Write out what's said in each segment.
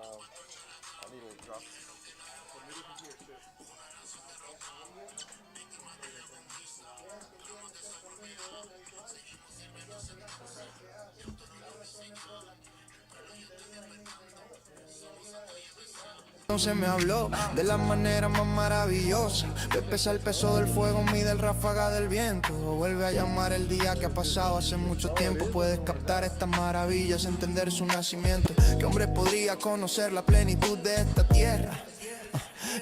I need a drop. Entonces me habló de la manera más maravillosa de pesar el peso del fuego, mide el ráfaga del viento. Vuelve a llamar el día que ha pasado hace mucho tiempo. Puedes captar estas maravillas, entender su nacimiento. ¿Qué hombre podría conocer la plenitud de esta tierra?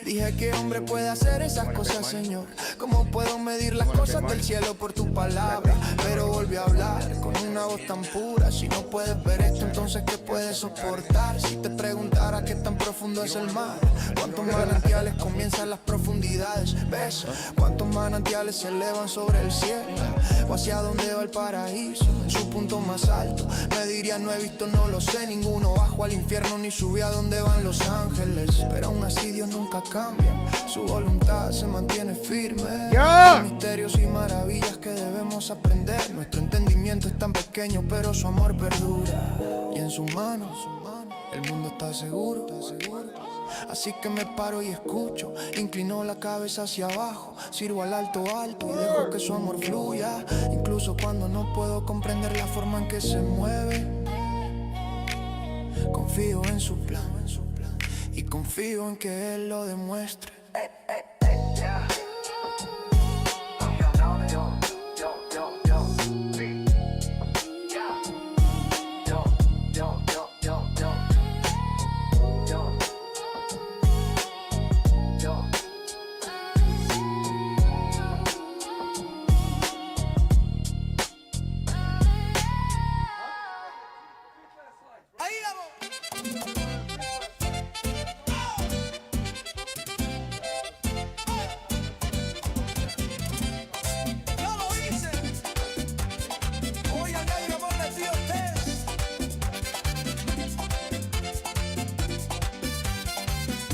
Dije, ¿qué hombre puede hacer esas cosas, Señor? ¿Cómo puedo medir las cosas del cielo por tu palabra? Pero volví a hablar con una voz tan pura. Si no puedes ver esto, entonces ¿qué puedes soportar? Si te preguntara qué tan profundo es el mar, ¿cuántos manantiales comienzan las profundidades? ¿Ves? ¿Cuántos manantiales se elevan sobre el cielo? ¿O hacia dónde va el paraíso? En su punto más alto me diría, no he visto, no lo sé. Ninguno bajó al infierno ni subió a donde van los ángeles. Pero aún así Dios nunca cambia, su voluntad se mantiene firme. Hay misterios y maravillas que debemos aprender. Nuestro entendimiento es tan pequeño, pero su amor perdura. Y en sus manos, el mundo está seguro. Así que me paro y escucho, inclino la cabeza hacia abajo, sirvo al alto y dejo que su amor fluya. Incluso cuando no puedo comprender la forma en que se mueve, confío en su plan y confío en que Él lo demuestre.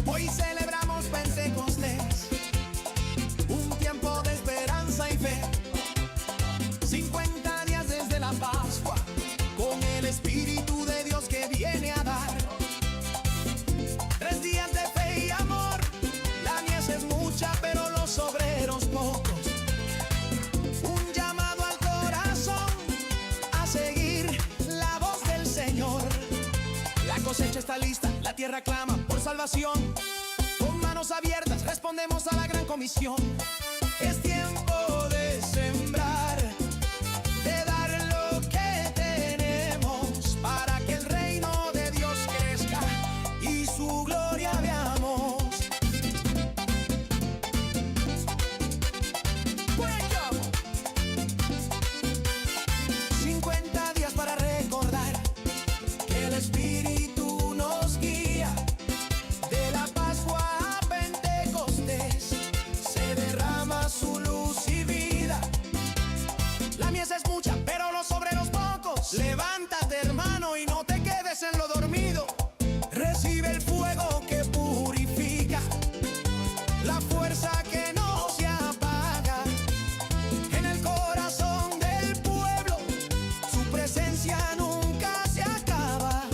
Hoy celebramos Pentecostés, un tiempo de esperanza y fe. 50 días desde la Pascua, con el Espíritu de Dios que viene a dar. 3 días de fe y amor, la mies es mucha, pero los obreros pocos. Un llamado al corazón a seguir la voz del Señor. La cosecha está lista, la tierra clama por salvación. Con manos abiertas respondemos a la gran comisión. Es tiempo de sembrar, de dar lo que tenemos para que el reino de Dios crezca y su gloria veamos. 50 días para recordar que el Espíritu nos guía. De la Pascua a Pentecostés se derrama su luz y vida. La mies es mucha, pero los obreros pocos. Levántate, hermano, y no te quedes en lo dormido. Recibe el fuego que purifica, la fuerza que no se apaga. En el corazón del pueblo, su presencia nunca se acaba.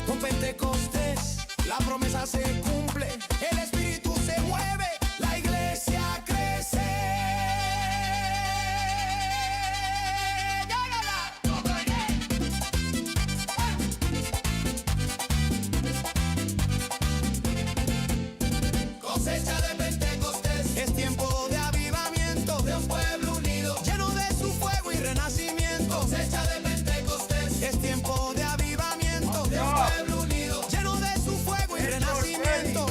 Con Pentecostés la promesa se cumple, el Espíritu se mueve, la iglesia crece. Cosecha de Pentecostés, es tiempo de avivamiento, de un pueblo unido, lleno de su fuego y renacimiento. Cosecha de Pentecostés, es tiempo de avivamiento, de un pueblo unido, lleno de su fuego y renacimiento.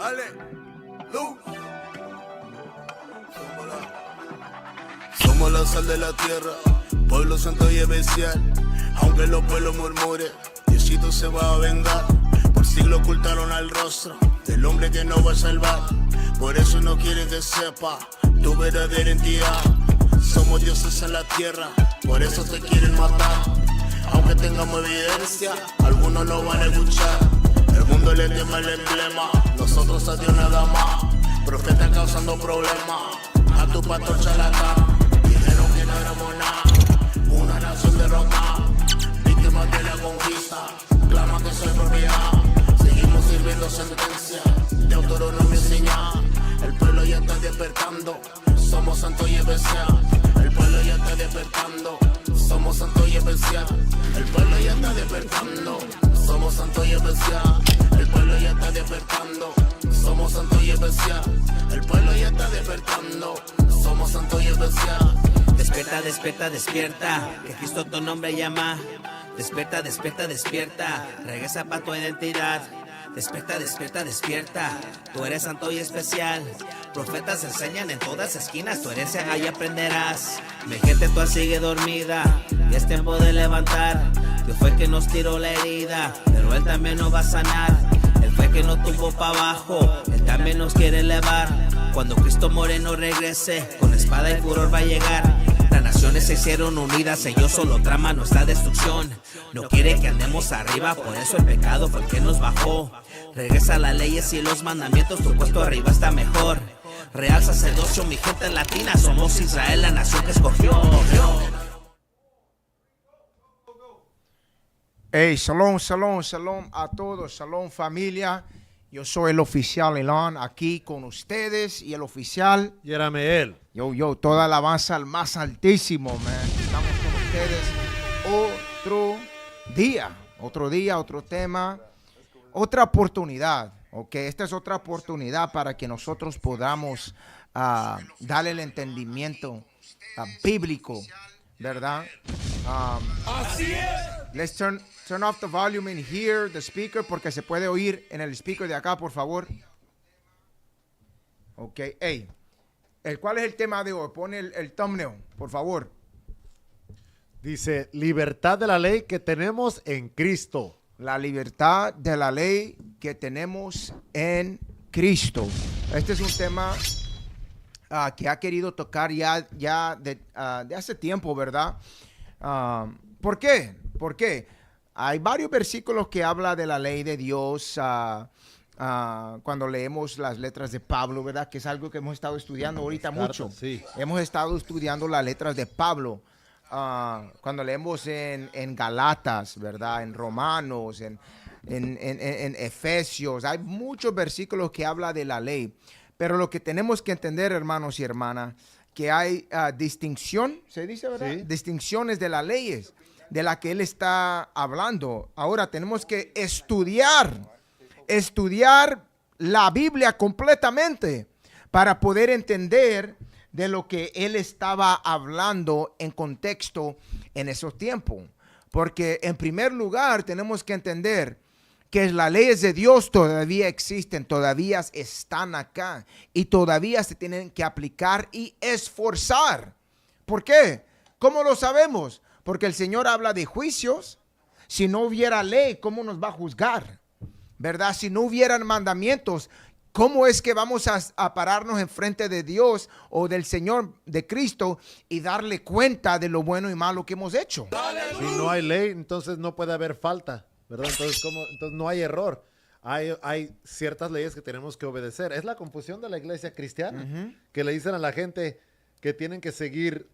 Dale, luz. Somos la sal de la tierra, pueblo santo y especial. Aunque los pueblos murmuren, Diosito se va a vengar. Por siglos ocultaron al rostro del hombre que no va a salvar. Por eso no quieren que sepa tu verdadera identidad. Somos dioses en la tierra, por eso te quieren matar. Aunque tengamos evidencia, algunos no van a escuchar. El mundo le teme al emblema, nosotros a Dios nada más. Profeta causando problemas, a tu pastor charlatán. Dijeron que no éramos nada, una nación derrotada. Víctimas de la conquista, claman que soy propiedad. Seguimos sirviendo sentencia, de autonomía enseñada. El pueblo ya está despertando, somos santos y especial. El pueblo ya está despertando, somos santos y especial. El pueblo ya está despertando, somos santos y especial. El pueblo ya está despertando, somos santos y especial. El pueblo ya está despertando, somos santos y especial. Despierta, despierta, despierta, que Cristo tu nombre llama. Despierta, despierta, despierta, regresa para tu identidad. Despierta, despierta, despierta, tú eres santo y especial. Profetas enseñan en todas esquinas, tu herencia ahí aprenderás. Mi gente toda sigue dormida, y es tiempo de levantar. Dios fue que nos tiró la herida, pero Él también nos va a sanar. Él fue que nos tumbó para abajo, Él también nos quiere elevar. Cuando Cristo Moreno regrese, con espada y furor va a llegar. Las naciones se hicieron unidas, ellos solo traman nuestra destrucción. No quiere que andemos arriba, por eso el pecado fue el que nos bajó. Regresa las leyes y los mandamientos, tu puesto arriba está mejor. Real sacerdocio, mi gente latina, somos Israel, la nación que escogió. Hey, shalom, shalom, shalom a todos, shalom familia. Yo soy el oficial Elon, aquí con ustedes y el oficial Yerameel. Yo, toda alabanza al más altísimo, man. Estamos con ustedes otro día, otro tema, otra oportunidad, ¿ok? Esta es otra oportunidad para que nosotros podamos darle el entendimiento bíblico, ¿verdad? Así es. Let's turn off the volume in here, the speaker, porque se puede oír en el speaker de acá, por favor. Ok, hey. ¿Cuál es el tema de hoy? Pone el thumbnail, por favor. Dice, libertad de la ley que tenemos en Cristo. La libertad de la ley que tenemos en Cristo. Este es un tema que ha querido tocar ya de hace tiempo, ¿verdad? ¿Por qué? Porque hay varios versículos que habla de la ley de Dios cuando leemos las letras de Pablo, ¿verdad? Que es algo que hemos estado estudiando ahorita mucho. Sí. Hemos estado estudiando las letras de Pablo. Cuando leemos en Galatas, ¿verdad? En Romanos, en Efesios. Hay muchos versículos que habla de la ley. Pero lo que tenemos que entender, hermanos y hermanas, que hay distinción, ¿se dice, verdad? Sí. Distinciones de las leyes de la que él está hablando. Ahora tenemos que estudiar la Biblia completamente para poder entender de lo que él estaba hablando en contexto en esos tiempos. Porque en primer lugar tenemos que entender que las leyes de Dios todavía existen, todavía están acá y todavía se tienen que aplicar y esforzar. ¿Por qué? ¿Cómo lo sabemos? Porque el Señor habla de juicios. Si no hubiera ley, ¿cómo nos va a juzgar? ¿Verdad? Si no hubieran mandamientos, ¿cómo es que vamos a pararnos enfrente de Dios o del Señor, de Cristo, y darle cuenta de lo bueno y malo que hemos hecho? Si no hay ley, entonces no puede haber falta, ¿verdad? Entonces no hay error. Hay ciertas leyes que tenemos que obedecer. Es la confusión de la iglesia cristiana, que le dicen a la gente que tienen que seguir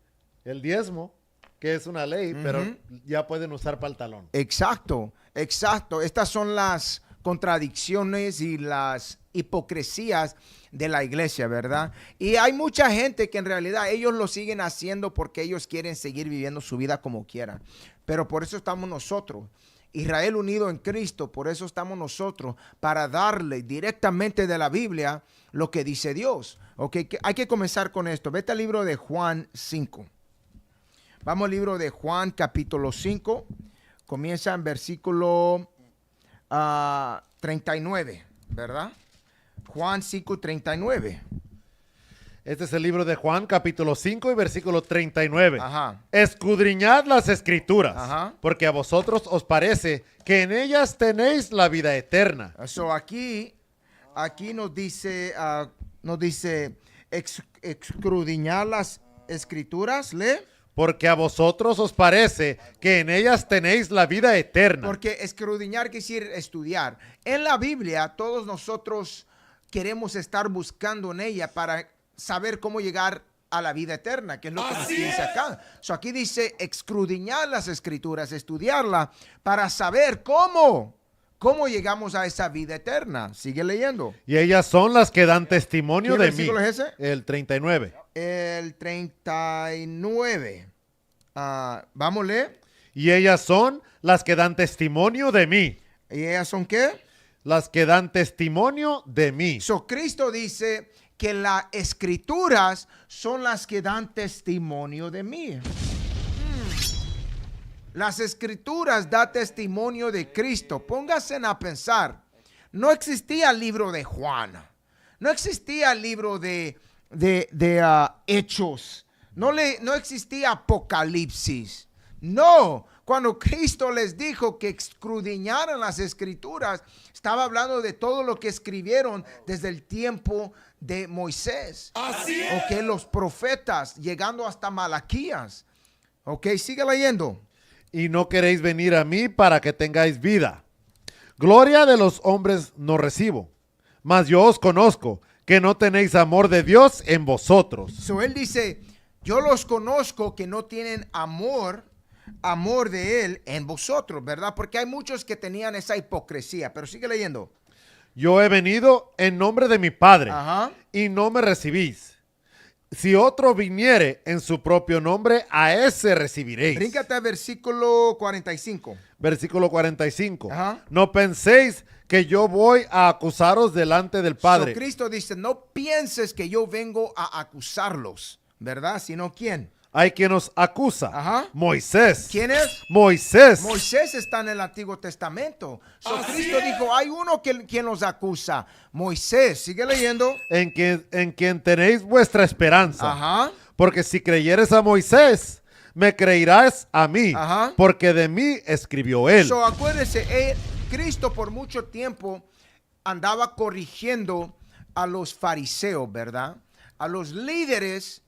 el diezmo, que es una ley, pero ya pueden usar pantalón. Exacto. Estas son las contradicciones y las hipocresías de la iglesia, ¿verdad? Y hay mucha gente que en realidad ellos lo siguen haciendo porque ellos quieren seguir viviendo su vida como quieran. Pero por eso estamos nosotros, Israel unido en Cristo, por eso estamos nosotros, para darle directamente de la Biblia lo que dice Dios. ¿Ok? Hay que comenzar con esto. Vete al libro de Juan 5. Vamos al libro de Juan capítulo 5. Comienza en versículo 39, ¿verdad? Juan 5:39. Este es el libro de Juan, capítulo 5 y versículo 39. Ajá. Escudriñad las escrituras, Ajá. porque a vosotros os parece que en ellas tenéis la vida eterna. So aquí nos dice, escudriñar las escrituras, lee. Porque a vosotros os parece que en ellas tenéis la vida eterna. Porque escudriñar quiere decir estudiar. En la Biblia todos nosotros queremos estar buscando en ella para saber cómo llegar a la vida eterna, que es lo que nos dice acá. So aquí dice escudriñar las escrituras, estudiarla para saber cómo llegamos a esa vida eterna. Sigue leyendo. Y ellas son las que dan testimonio ¿Qué de mí. versículo es ese? El 39. El 39. Vamos a leer. Y ellas son las que dan testimonio de mí. ¿Y ellas son qué? Las que dan testimonio de mí. So, Cristo dice que las escrituras son las que dan testimonio de mí. Las escrituras dan testimonio de Cristo. Pónganse a pensar. No existía el libro de Juan. No existía el libro de Hechos. No existía Apocalipsis. No. Cuando Cristo les dijo que escudriñaran las escrituras, estaba hablando de todo lo que escribieron desde el tiempo de Moisés. Así es. Ok, los profetas, llegando hasta Malaquías. Ok, sigue leyendo. Y no queréis venir a mí para que tengáis vida. Gloria de los hombres no recibo, mas yo os conozco, que no tenéis amor de Dios en vosotros. So él dice, yo los conozco que no tienen amor de él en vosotros, ¿verdad? Porque hay muchos que tenían esa hipocresía, pero sigue leyendo. Yo he venido en nombre de mi Padre, Ajá. y no me recibís. Si otro viniere en su propio nombre, a ese recibiréis. Bríncate al versículo 45. Versículo 45. Ajá. No penséis que yo voy a acusaros delante del Padre. So, Cristo dice, no pienses que yo vengo a acusarlos, ¿verdad? Sino ¿quién? Hay quien nos acusa. Ajá. Moisés. ¿Quién es? Moisés. Moisés está en el Antiguo Testamento. So, Cristo dijo, hay uno quien los acusa. Moisés, sigue leyendo. En quien tenéis vuestra esperanza. Ajá. Porque si creyeres a Moisés, me creerás a mí. Ajá. Porque de mí escribió él. So, acuérdense, Cristo por mucho tiempo andaba corrigiendo a los fariseos, ¿verdad? A los líderes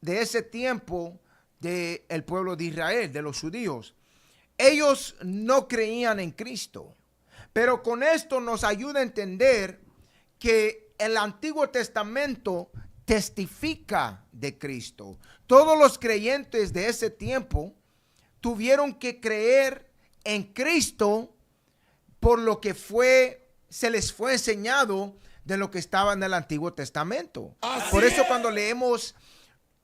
de ese tiempo del pueblo de Israel, de los judíos. Ellos no creían en Cristo. Pero con esto nos ayuda a entender que el Antiguo Testamento testifica de Cristo. Todos los creyentes de ese tiempo tuvieron que creer en Cristo por lo que se les fue enseñado de lo que estaba en el Antiguo Testamento. Por eso cuando leemos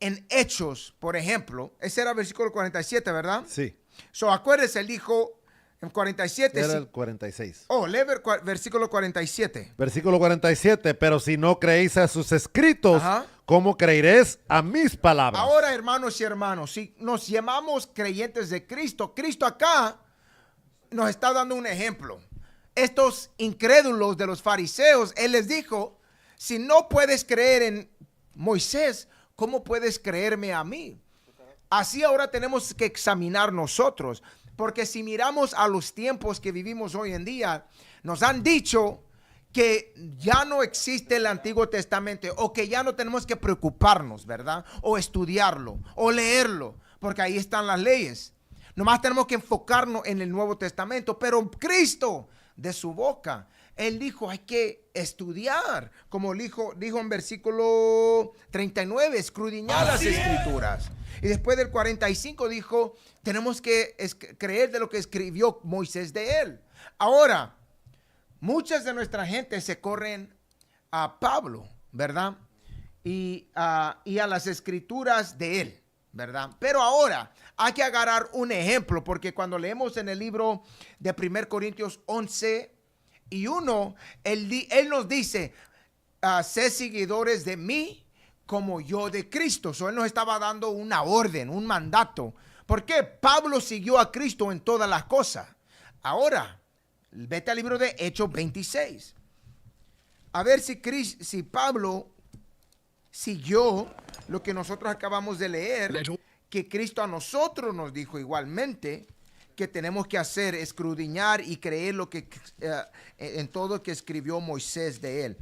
en Hechos, por ejemplo, ese era el versículo 47, ¿verdad? Sí. So, acuérdense, él dijo en 47. Era el 46. Oh, lee versículo 47. Versículo 47. Pero si no creéis a sus escritos, Ajá. ¿cómo creeréis a mis palabras? Ahora, hermanos y hermanos, si nos llamamos creyentes de Cristo, Cristo acá nos está dando un ejemplo. Estos incrédulos de los fariseos, él les dijo, si no puedes creer en Moisés, ¿cómo puedes creerme a mí? Así ahora tenemos que examinar nosotros, porque si miramos a los tiempos que vivimos hoy en día, nos han dicho que ya no existe el Antiguo Testamento o que ya no tenemos que preocuparnos, ¿verdad? O estudiarlo o leerlo, porque ahí están las leyes. Nomás tenemos que enfocarnos en el Nuevo Testamento, pero Cristo, de su boca, él dijo, hay que estudiar, como dijo en versículo 39, escudriñar las escrituras. Y después del 45 dijo, tenemos que creer de lo que escribió Moisés de él. Ahora, muchas de nuestra gente se corren a Pablo, ¿verdad? Y a las escrituras de él, ¿verdad? Pero ahora hay que agarrar un ejemplo, porque cuando leemos en el libro de 1 Corintios 11 y 1, él nos dice, sé seguidores de mí como yo de Cristo. So, él nos estaba dando una orden, un mandato. ¿Por qué? Pablo siguió a Cristo en todas las cosas. Ahora, vete al libro de Hechos 26. a ver si Pablo siguió lo que nosotros acabamos de leer, que Cristo a nosotros nos dijo igualmente que tenemos que hacer, escudriñar y creer lo que en todo lo que escribió Moisés de él.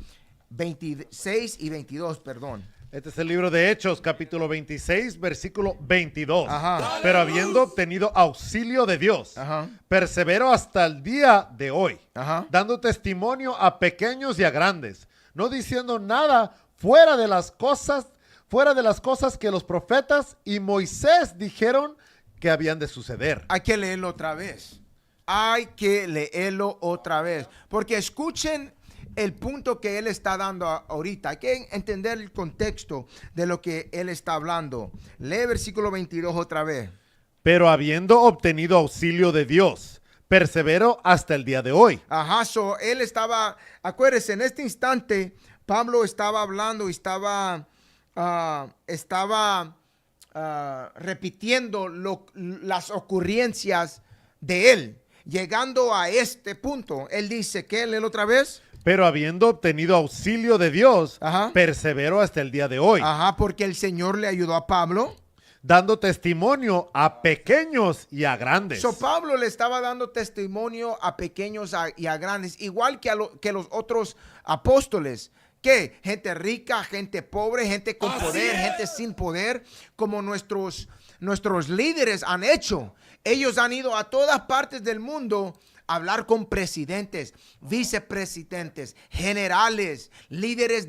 26 y 22, perdón. Este es el libro de Hechos, capítulo 26, versículo 22. Ajá. Pero habiendo obtenido auxilio de Dios, Ajá. persevero hasta el día de hoy, Ajá. dando testimonio a pequeños y a grandes, no diciendo nada fuera de las cosas que los profetas y Moisés dijeron que habían de suceder. Hay que leerlo otra vez. Hay que leerlo otra vez. Porque escuchen el punto que él está dando ahorita. Hay que entender el contexto de lo que él está hablando. Lee versículo 22 otra vez. Pero habiendo obtenido auxilio de Dios, persevero hasta el día de hoy. Ajá, él estaba, acuérdense, en este instante, Pablo estaba hablando y estaba repitiendo las ocurrencias de él. Llegando a este punto, él dice, ¿qué? Léelo otra vez. Pero habiendo obtenido auxilio de Dios, Ajá. persevero hasta el día de hoy, Ajá, porque el Señor le ayudó a Pablo. dando testimonio a pequeños y a grandes. Pablo le estaba dando testimonio a pequeños y a grandes, igual que los otros apóstoles. ¿Qué? Gente rica, gente pobre, gente con poder, gente sin poder, como nuestros líderes han hecho. Ellos han ido a todas partes del mundo a hablar con presidentes, vicepresidentes, generales, líderes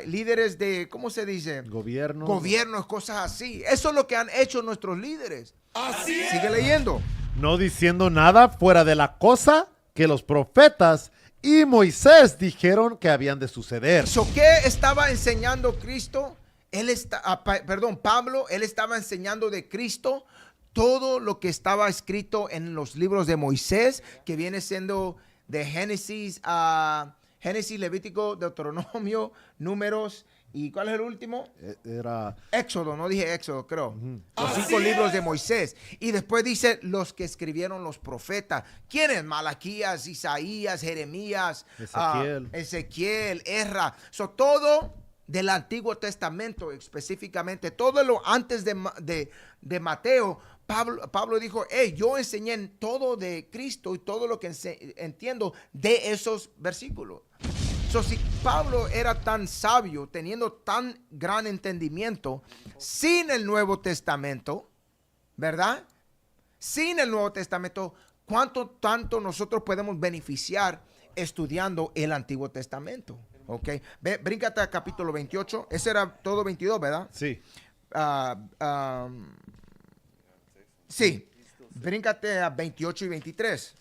líderes de, ¿cómo se dice? Gobiernos, cosas así. Eso es lo que han hecho nuestros líderes. Sigue leyendo. No diciendo nada fuera de la cosa que los profetas y Moisés dijeron que habían de suceder. ¿Qué estaba enseñando Cristo? Pablo, él estaba enseñando de Cristo todo lo que estaba escrito en los libros de Moisés, que viene siendo de Génesis, Levítico, Deuteronomio, Números, ¿y cuál es el último? Era Éxodo, no dije Éxodo, creo. Los 5 libros de Moisés. Y después dice los que escribieron los profetas. ¿Quiénes? Malaquías, Isaías, Jeremías, Ezequiel, Ezra. Todo del Antiguo Testamento específicamente. Todo lo antes de Mateo. Pablo dijo, yo enseñé todo de Cristo y todo lo que entiendo de esos versículos. Si Pablo era tan sabio, teniendo tan gran entendimiento, sin el Nuevo Testamento, ¿verdad? Sin el Nuevo Testamento, ¿cuánto tanto nosotros podemos beneficiar estudiando el Antiguo Testamento? ¿Ok? Bríncate al capítulo 28. Ese era todo 22, ¿verdad? Sí. Sí. Bríncate a 28 y 23.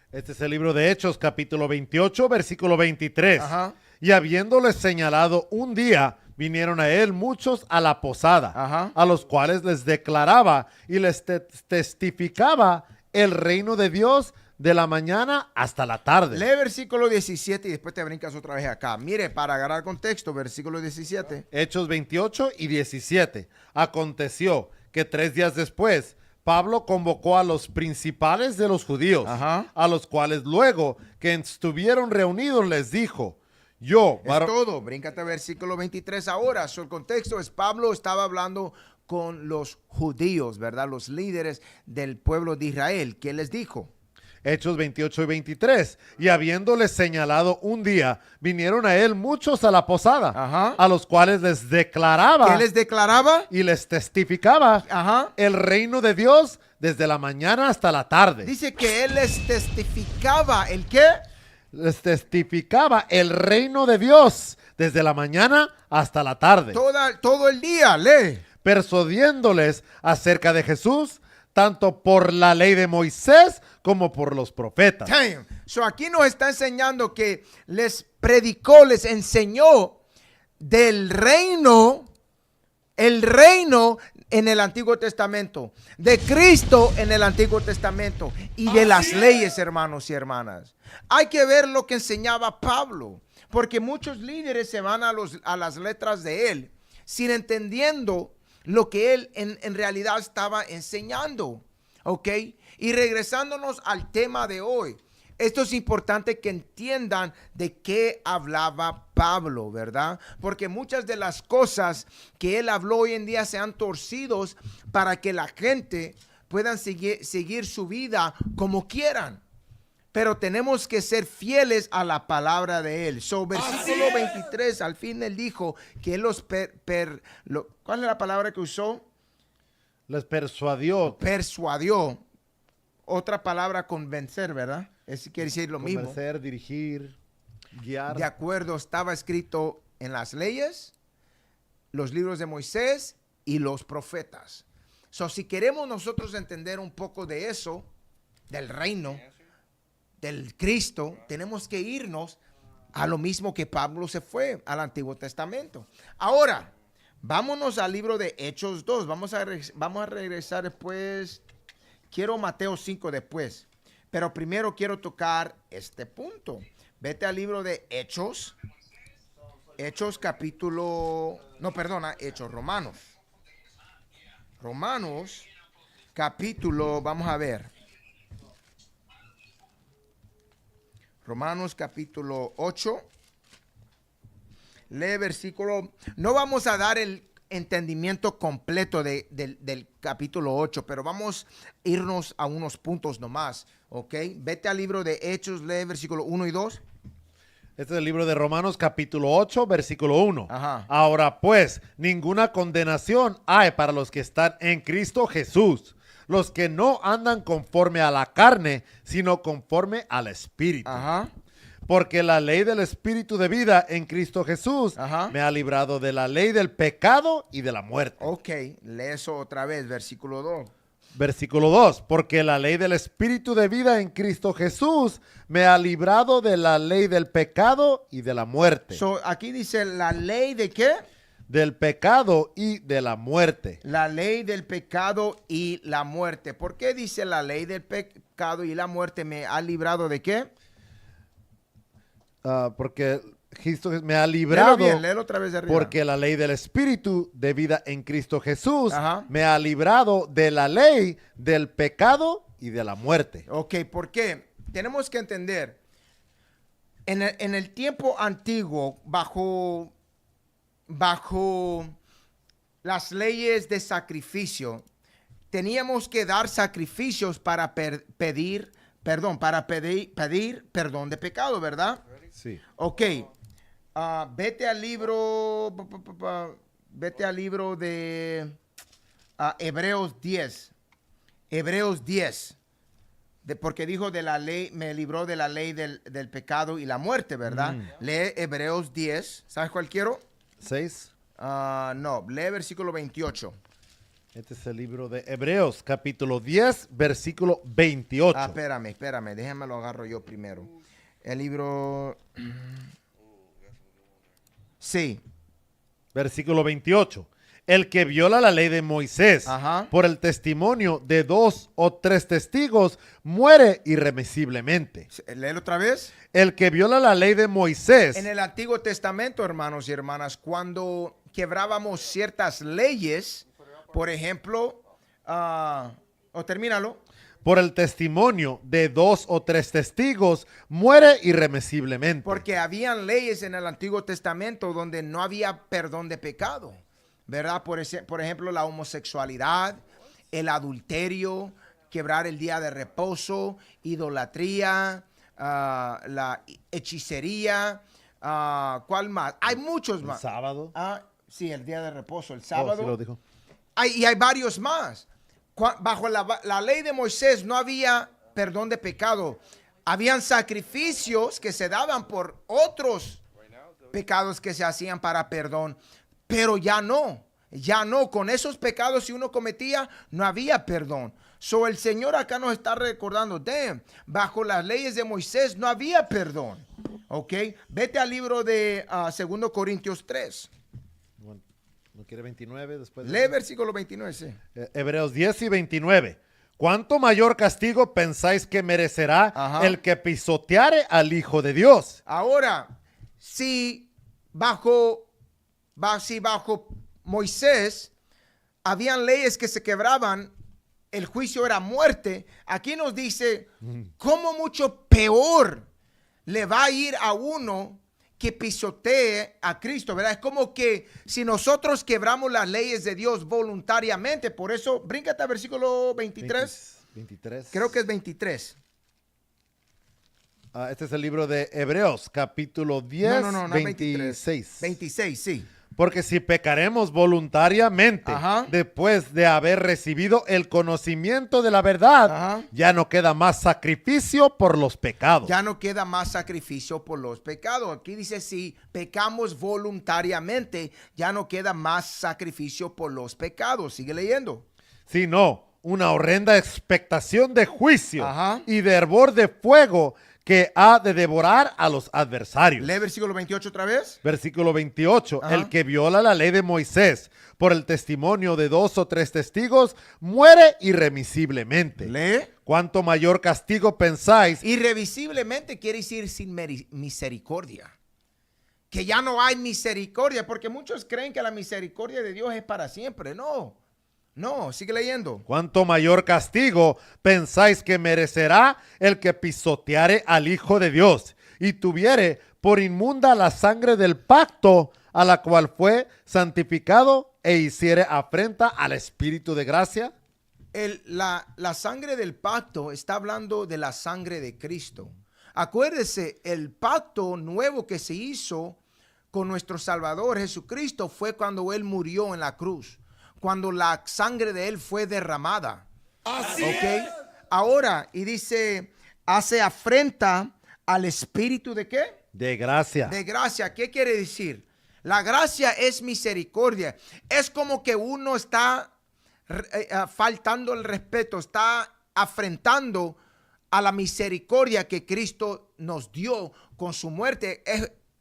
Este es el libro de Hechos, capítulo 28, versículo 23. Ajá. Y habiéndoles señalado un día, vinieron a él muchos a la posada, Ajá. a los cuales les declaraba y les testificaba el reino de Dios de la mañana hasta la tarde. Lee versículo 17 y después te brincas otra vez acá. Mire, para agarrar contexto, versículo 17. Hechos 28 y 17. Aconteció que 3 días después, Pablo convocó a los principales de los judíos, Ajá. a los cuales luego que estuvieron reunidos les dijo, yo, Es todo. Bríncate versículo 23 ahora. El contexto es Pablo estaba hablando con los judíos, ¿verdad? Los líderes del pueblo de Israel. ¿Qué les dijo? Hechos 28 y 23. Y habiéndoles señalado un día, vinieron a él muchos a la posada, Ajá. a los cuales les declaraba ¿Qué les declaraba? y les testificaba Ajá. el reino de Dios desde la mañana hasta la tarde. Dice que él les testificaba. ¿El qué? Les testificaba el reino de Dios desde la mañana hasta la tarde, Todo el día. Lee. persuadiéndoles acerca de Jesús, tanto por la ley de Moisés como por los profetas. Damn. Aquí nos está enseñando que les predicó, les enseñó del reino, el reino en el Antiguo Testamento, de Cristo en el Antiguo Testamento y de las leyes, hermanos y hermanas. Hay que ver lo que enseñaba Pablo, porque muchos líderes se van a las letras de él, sin entendiendo lo que él en realidad estaba enseñando. ¿Ok? Y regresándonos al tema de hoy, esto es importante que entiendan de qué hablaba Pablo, ¿verdad? Porque muchas de las cosas que él habló hoy en día se han torcido para que la gente pueda seguir su vida como quieran. Pero tenemos que ser fieles a la palabra de él. Versículo 23, al fin él dijo que él ¿cuál es la palabra que usó? Les persuadió. Persuadió. Otra palabra, convencer, ¿verdad? Eso quiere decir lo mismo. Convencer, dirigir, guiar. De acuerdo, estaba escrito en las leyes, los libros de Moisés y los profetas. Si queremos nosotros entender un poco de eso, del reino, del Cristo, tenemos que irnos a lo mismo que Pablo se fue, al Antiguo Testamento. Ahora, vámonos al libro de Hechos 2. Vamos a regresar después. Quiero Mateo 5 después. Pero primero quiero tocar este punto. Vete al libro de Hechos. Hechos capítulo... No, perdona, Hechos, Romanos. Romanos capítulo, vamos a ver. Romanos capítulo 8. Lee versículo. No vamos a dar el entendimiento completo del capítulo 8, pero vamos a irnos a unos puntos nomás, ¿ok? Vete al libro de Hechos, lee versículo 1 y 2. Este es el libro de Romanos capítulo 8, versículo 1. Ajá. Ahora pues, ninguna condenación hay para los que están en Cristo Jesús, los que no andan conforme a la carne, sino conforme al Espíritu. Ajá. Porque la ley del Espíritu de vida en Cristo Jesús Ajá. me ha librado de la ley del pecado y de la muerte. Ok, lee eso otra vez, versículo 2. Versículo 2, porque la ley del Espíritu de vida en Cristo Jesús me ha librado de la ley del pecado y de la muerte. Aquí dice la ley de ¿qué? Del pecado y de la muerte. La ley del pecado y la muerte. ¿Por qué dice la ley del pecado y la muerte me ha librado de qué? Porque Cristo me ha librado. Léelo otra vez de arriba. Porque la ley del Espíritu de vida en Cristo Jesús Ajá. me ha librado de la ley del pecado y de la muerte. Ok, ¿por qué? Tenemos que entender, en el tiempo antiguo, bajo las leyes de sacrificio, teníamos que dar sacrificios para pedir perdón de pecado, ¿verdad? Sí. Ok, vete al libro de Hebreos 10. Hebreos 10. Porque dijo de la ley, me libró de la ley del pecado y la muerte, ¿verdad? Lee Hebreos 10. ¿Sabes cuál quiero? 6. No, lee versículo 28. Este es el libro de Hebreos, capítulo 10, versículo 28. Espérame, déjame lo agarro yo primero. El libro... Sí. Versículo 28. El que viola la ley de Moisés Ajá. por el testimonio de 2 o 3 testigos muere irremisiblemente. Léelo otra vez. El que viola la ley de Moisés. En el Antiguo Testamento, hermanos y hermanas, cuando quebrábamos ciertas leyes, por ejemplo, termínalo. Por el testimonio de 2 o 3 testigos muere irremisiblemente. Porque habían leyes en el Antiguo Testamento donde no había perdón de pecado, ¿verdad? Por ejemplo, la homosexualidad, el adulterio, quebrar el día de reposo, idolatría, la hechicería, ¿cuál más? Hay muchos más. El sábado. Sí, el día de reposo, el sábado. Sí lo dijo. Y hay varios más. Bajo la ley de Moisés no había perdón de pecado. Habían sacrificios que se daban por otros pecados que se hacían para perdón. Pero ya no. Con esos pecados si uno cometía, no había perdón. El Señor acá nos está recordando, bajo las leyes de Moisés no había perdón. ¿Ok? Vete al libro de 2 Corintios 3. ¿No quiere 29 después? Lee versículo 29, sí. Hebreos 10 y 29. ¿Cuánto mayor castigo pensáis que merecerá el que pisoteare al Hijo de Dios? Ahora, si bajo Moisés habían leyes que se quebraban el juicio era muerte, aquí nos dice cómo mucho peor le va a ir a uno que pisotee a Cristo, ¿verdad? Es como que si nosotros quebramos las leyes de Dios voluntariamente, por eso, bríncate al versículo 23. 23. Creo que es 23. Este es el libro de Hebreos, capítulo 10, No, 26. 26, sí. Porque si pecaremos voluntariamente, Ajá. después de haber recibido el conocimiento de la verdad, Ajá. ya no queda más sacrificio por los pecados. Ya no queda más sacrificio por los pecados. Aquí dice, si pecamos voluntariamente, ya no queda más sacrificio por los pecados. Sigue leyendo. Sino una horrenda expectación de juicio Ajá. y de hervor de fuego que ha de devorar a los adversarios. Lee versículo 28 otra vez. Versículo 28. Ajá. El que viola la ley de Moisés por el testimonio de 2 o 3 testigos muere irremisiblemente. Lee. ¿Cuánto mayor castigo pensáis? Irrevisiblemente quiere decir sin misericordia. Que ya no hay misericordia, porque muchos creen que la misericordia de Dios es para siempre. No, sigue leyendo. ¿Cuánto mayor castigo pensáis que merecerá el que pisoteare al Hijo de Dios y tuviere por inmunda la sangre del pacto a la cual fue santificado e hiciere afrenta al Espíritu de gracia? La sangre del pacto está hablando de la sangre de Cristo. Acuérdese, el pacto nuevo que se hizo con nuestro Salvador Jesucristo fue cuando Él murió en la cruz, cuando la sangre de Él fue derramada. Así es. Ahora, y dice, hace afrenta al Espíritu ¿de qué? De gracia. De gracia. ¿Qué quiere decir? La gracia es misericordia. Es como que uno está faltando el respeto, está afrentando a la misericordia que Cristo nos dio con su muerte.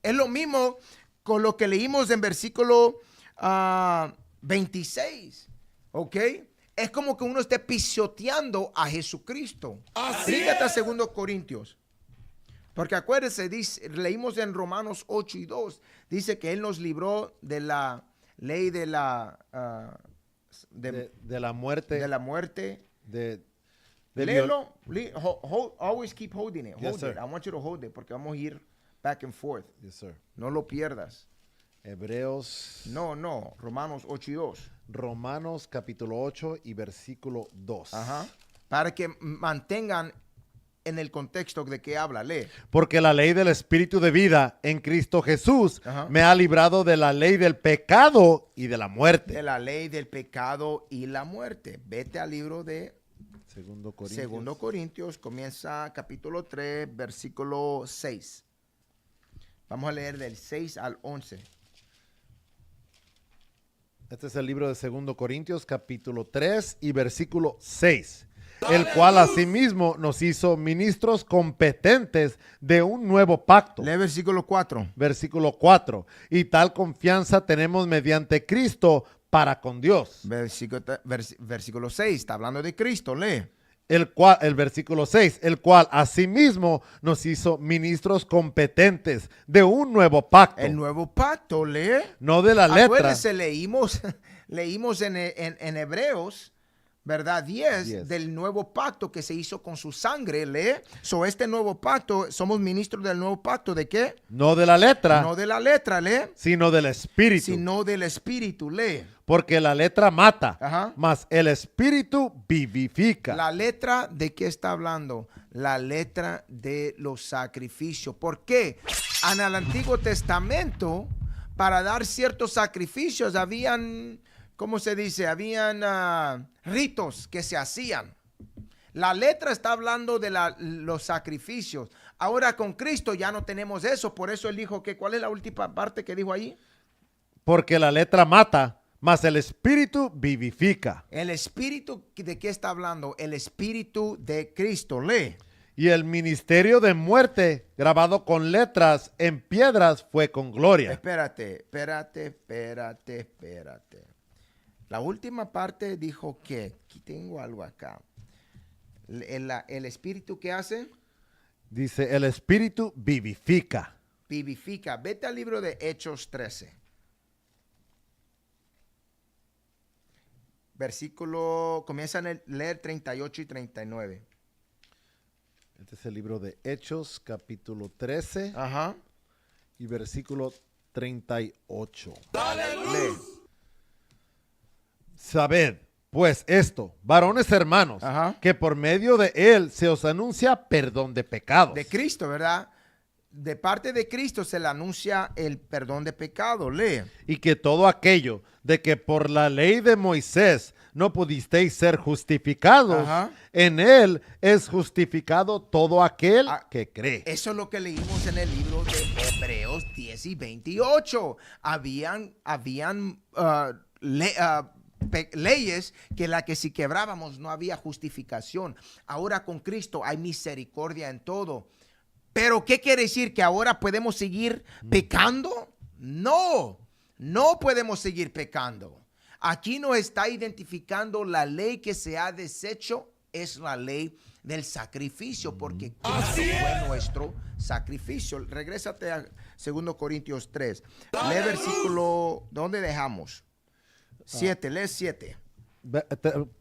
Es lo mismo con lo que leímos en versículo 26, ¿ok? Es como que uno esté pisoteando a Jesucristo. Fíjate a 2 Corintios. Porque acuérdense, leímos en Romanos 8 y 2, dice que Él nos libró de la ley de la de la muerte. de la muerte. de Léelo. Always keep holding it. Yes, Hold sir. it. I want you to hold it porque vamos a ir back and forth. Yes, sir. No lo pierdas. Hebreos. No. Romanos 8 y 2. Romanos capítulo 8 y versículo 2. Ajá. Para que mantengan en el contexto de que habla. Lee. Porque la ley del Espíritu de vida en Cristo Jesús Ajá. me ha librado de la ley del pecado y de la muerte. De la ley del pecado y la muerte. Vete al libro de Segundo Corintios. 2 Corintios, comienza capítulo 3, versículo 6. Vamos a leer del 6 al 11. Este es el libro de Segundo Corintios, capítulo 3 y versículo 6. El cual asimismo nos hizo ministros competentes de un nuevo pacto. Lee versículo 4. Versículo 4. Y tal confianza tenemos mediante Cristo para con Dios. Versículo 6, está hablando de Cristo, lee. El versículo 6, el cual asimismo nos hizo ministros competentes de un nuevo pacto. El nuevo pacto, lee. No de la letra. Acuérdense, leímos en Hebreos, ¿verdad? 10 del nuevo pacto que se hizo con su sangre, lee. Este nuevo pacto, somos ministros del nuevo pacto, ¿de qué? No de la letra, No de la letra, lee. sino del Espíritu. Sino del Espíritu, lee. Porque la letra mata, Ajá. mas el Espíritu vivifica. La letra, ¿de qué está hablando? La letra de los sacrificios. ¿Por qué? En el Antiguo Testamento, para dar ciertos sacrificios, habían, ¿cómo se dice? Habían ritos que se hacían. La letra está hablando de los sacrificios. Ahora con Cristo ya no tenemos eso. Por eso Él dijo que, ¿cuál es la última parte que dijo ahí? Porque la letra mata, mas el Espíritu vivifica. El Espíritu, ¿de qué está hablando? El Espíritu de Cristo. Lee. Y el ministerio de muerte, grabado con letras en piedras, fue con gloria. Espérate. La última parte dijo que, aquí tengo algo acá. El Espíritu, ¿qué hace? Dice, el Espíritu vivifica. Vivifica. Vete al libro de Hechos 13. Comienzan a leer 38 y 39. Este es el libro de Hechos, capítulo 13 Ajá. y versículo 38. Lee. Sabed, pues esto, varones hermanos, Ajá. que por medio de él se os anuncia perdón de pecados. De Cristo, ¿verdad? De parte de Cristo se le anuncia el perdón de pecado. Lee. Y que todo aquello de que por la ley de Moisés no pudisteis ser justificados, Ajá. en él es justificado todo aquel que cree. Eso es lo que leímos en el libro de Hebreos 10 y 28. Habían leyes que la que si quebrábamos no había justificación. Ahora con Cristo hay misericordia en todo. Pero ¿qué quiere decir? ¿Que ahora podemos seguir pecando? No, no podemos seguir pecando. Aquí nos está identificando la ley que se ha deshecho, es la ley del sacrificio, porque Cristo fue nuestro sacrificio. Regrésate a 2 Corintios 3. Lee versículo, ¿dónde dejamos? 7, lee 7.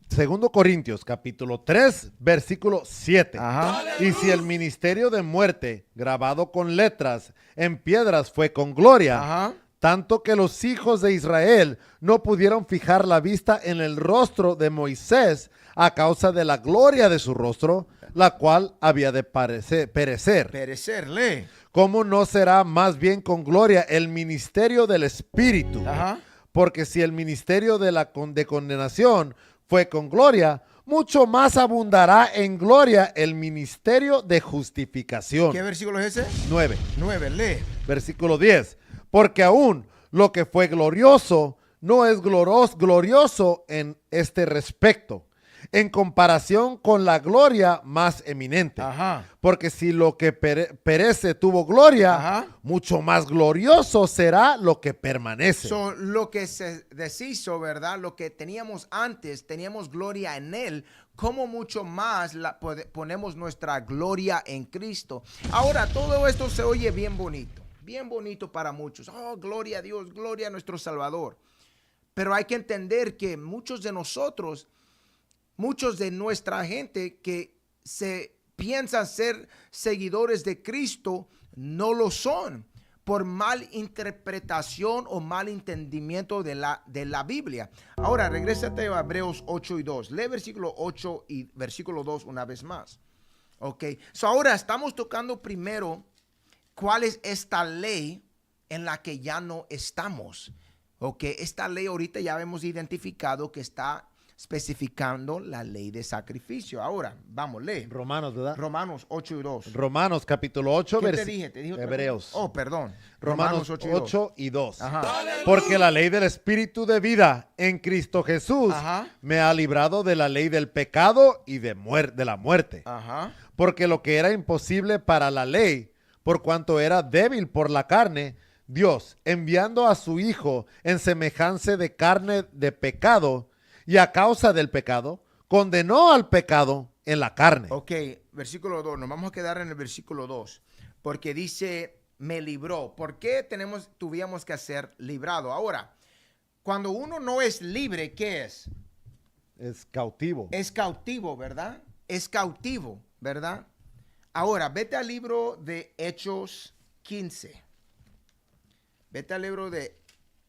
Segundo Corintios, capítulo 3, versículo 7. Ajá. Y si el ministerio de muerte, grabado con letras en piedras, fue con gloria, Ajá. tanto que los hijos de Israel no pudieron fijar la vista en el rostro de Moisés a causa de la gloria de su rostro, la cual había de perecer. Perecer, lee. ¿Cómo no será más bien con gloria el ministerio del Espíritu? Ajá. Porque si el ministerio de condenación fue con gloria, mucho más abundará en gloria el ministerio de justificación. ¿Qué versículo es ese? 9. 9, lee. Versículo 10. Porque aún lo que fue glorioso no es glorioso en este respecto, en comparación con la gloria más eminente. Ajá. Porque si lo que perece tuvo gloria, Ajá. mucho más glorioso será lo que permanece. Lo que se deshizo, ¿verdad? Lo que teníamos antes, teníamos gloria en Él. ¿Cómo mucho más ponemos nuestra gloria en Cristo? Ahora, todo esto se oye bien bonito para muchos. Oh, gloria a Dios, gloria a nuestro Salvador. Pero hay que entender que muchos de nuestra gente que se piensan ser seguidores de Cristo, no lo son por mal interpretación o mal entendimiento de la Biblia. Ahora, regrésate a Hebreos 8 y 2. Lee versículo 8 y versículo 2 una vez más. Ok. Ahora estamos tocando primero cuál es esta ley en la que ya no estamos. Ok. Esta ley ahorita ya hemos identificado que está especificando la ley de sacrificio. Ahora, vamos, lee. Romanos, ¿verdad? Romanos 8 y 2. Romanos capítulo 8, ¿Qué te dije? ¿Te dije otra Hebreos. cosa? Oh, perdón. Romanos 8 y 2. Ajá. Porque la ley del Espíritu de vida en Cristo Jesús Ajá. me ha librado de la ley del pecado y de la muerte. Ajá. Porque lo que era imposible para la ley, por cuanto era débil por la carne, Dios, enviando a su Hijo en semejanza de carne de pecado, y a causa del pecado, condenó al pecado en la carne. Ok, versículo 2. Nos vamos a quedar en el versículo 2. Porque dice, me libró. ¿Por qué tuvíamos que ser librado? Ahora, cuando uno no es libre, ¿qué es? Es cautivo. Es cautivo, ¿verdad? Es cautivo, ¿verdad? Ahora, vete al libro de Hechos 15. Vete al libro de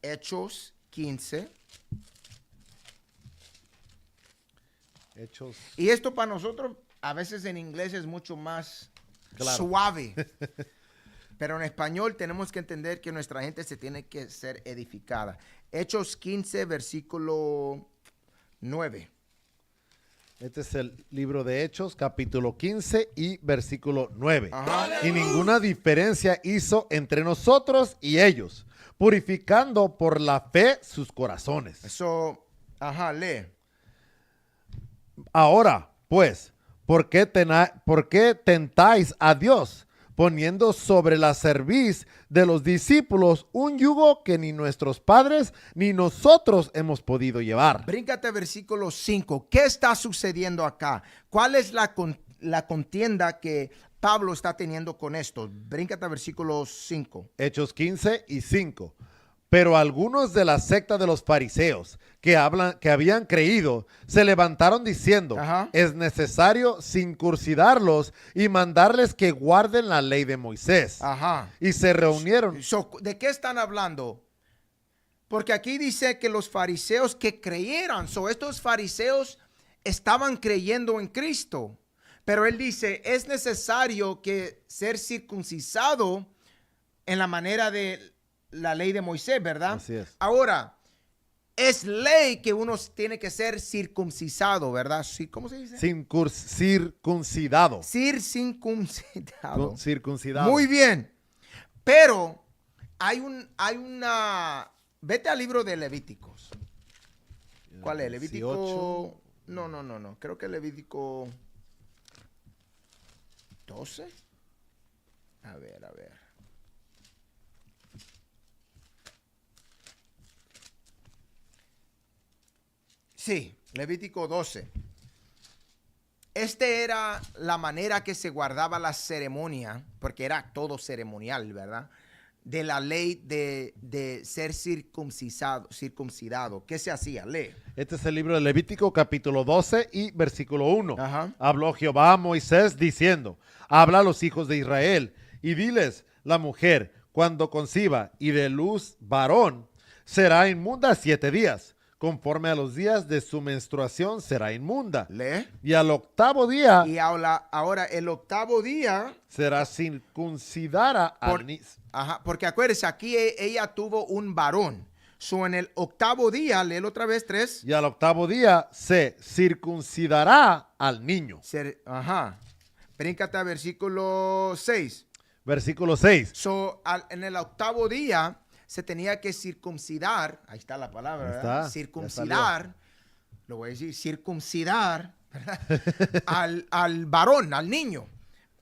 Hechos 15. Hechos. Y esto para nosotros a veces en inglés es mucho más suave. Pero en español tenemos que entender que nuestra gente se tiene que ser edificada. Hechos 15, versículo 9. Este es el libro de Hechos, capítulo 15 y versículo 9. Ajá. Y ninguna diferencia hizo entre nosotros y ellos, purificando por la fe sus corazones. Eso, ajá, lee. Ahora, pues, ¿por qué tentáis a Dios, poniendo sobre la cerviz de los discípulos un yugo que ni nuestros padres ni nosotros hemos podido llevar? Bríncate versículo 5. ¿Qué está sucediendo acá? ¿Cuál es la contienda que Pablo está teniendo con esto? Bríncate versículo 5. Hechos 15 y 5. Pero algunos de la secta de los fariseos que habían creído se levantaron diciendo, Ajá. es necesario circuncidarlos y mandarles que guarden la ley de Moisés. Ajá. Y se reunieron. ¿De qué están hablando? Porque aquí dice que los fariseos que creyeran, estos fariseos estaban creyendo en Cristo. Pero él dice, es necesario que ser circuncisado en la manera de la ley de Moisés, ¿verdad? Así es. Ahora, es ley que uno tiene que ser circuncisado, ¿verdad? ¿Cómo se dice? Circuncidado. Circuncidado. Circuncidado. Muy bien. Pero hay una... Vete al libro de Levíticos. ¿Cuál es? Levítico... 18. No. Creo que Levítico 12. A ver. Sí, Levítico 12. Era la manera que se guardaba la ceremonia, porque era todo ceremonial, ¿verdad? De la ley de ser circuncidado. ¿Qué se hacía? Lee. Este es el libro de Levítico, capítulo 12 y versículo 1. Ajá. Habló Jehová a Moisés diciendo, habla a los hijos de Israel y diles, la mujer cuando conciba y de luz varón será inmunda 7 días. Conforme a los días de su menstruación será inmunda. Lee. Y al octavo día Y ahora el octavo día... será circuncidada al niño. Ajá, porque acuérdense, aquí ella tuvo un varón. En el octavo día, léelo otra vez, 3. Y al octavo día se circuncidará al niño. Ajá. Bríncate a versículo 6. Versículo 6. En el octavo día se tenía que circuncidar. Ahí está la palabra, Ahí ¿verdad? está, Circuncidar. Lo voy a decir, circuncidar, ¿verdad? al varón, al niño.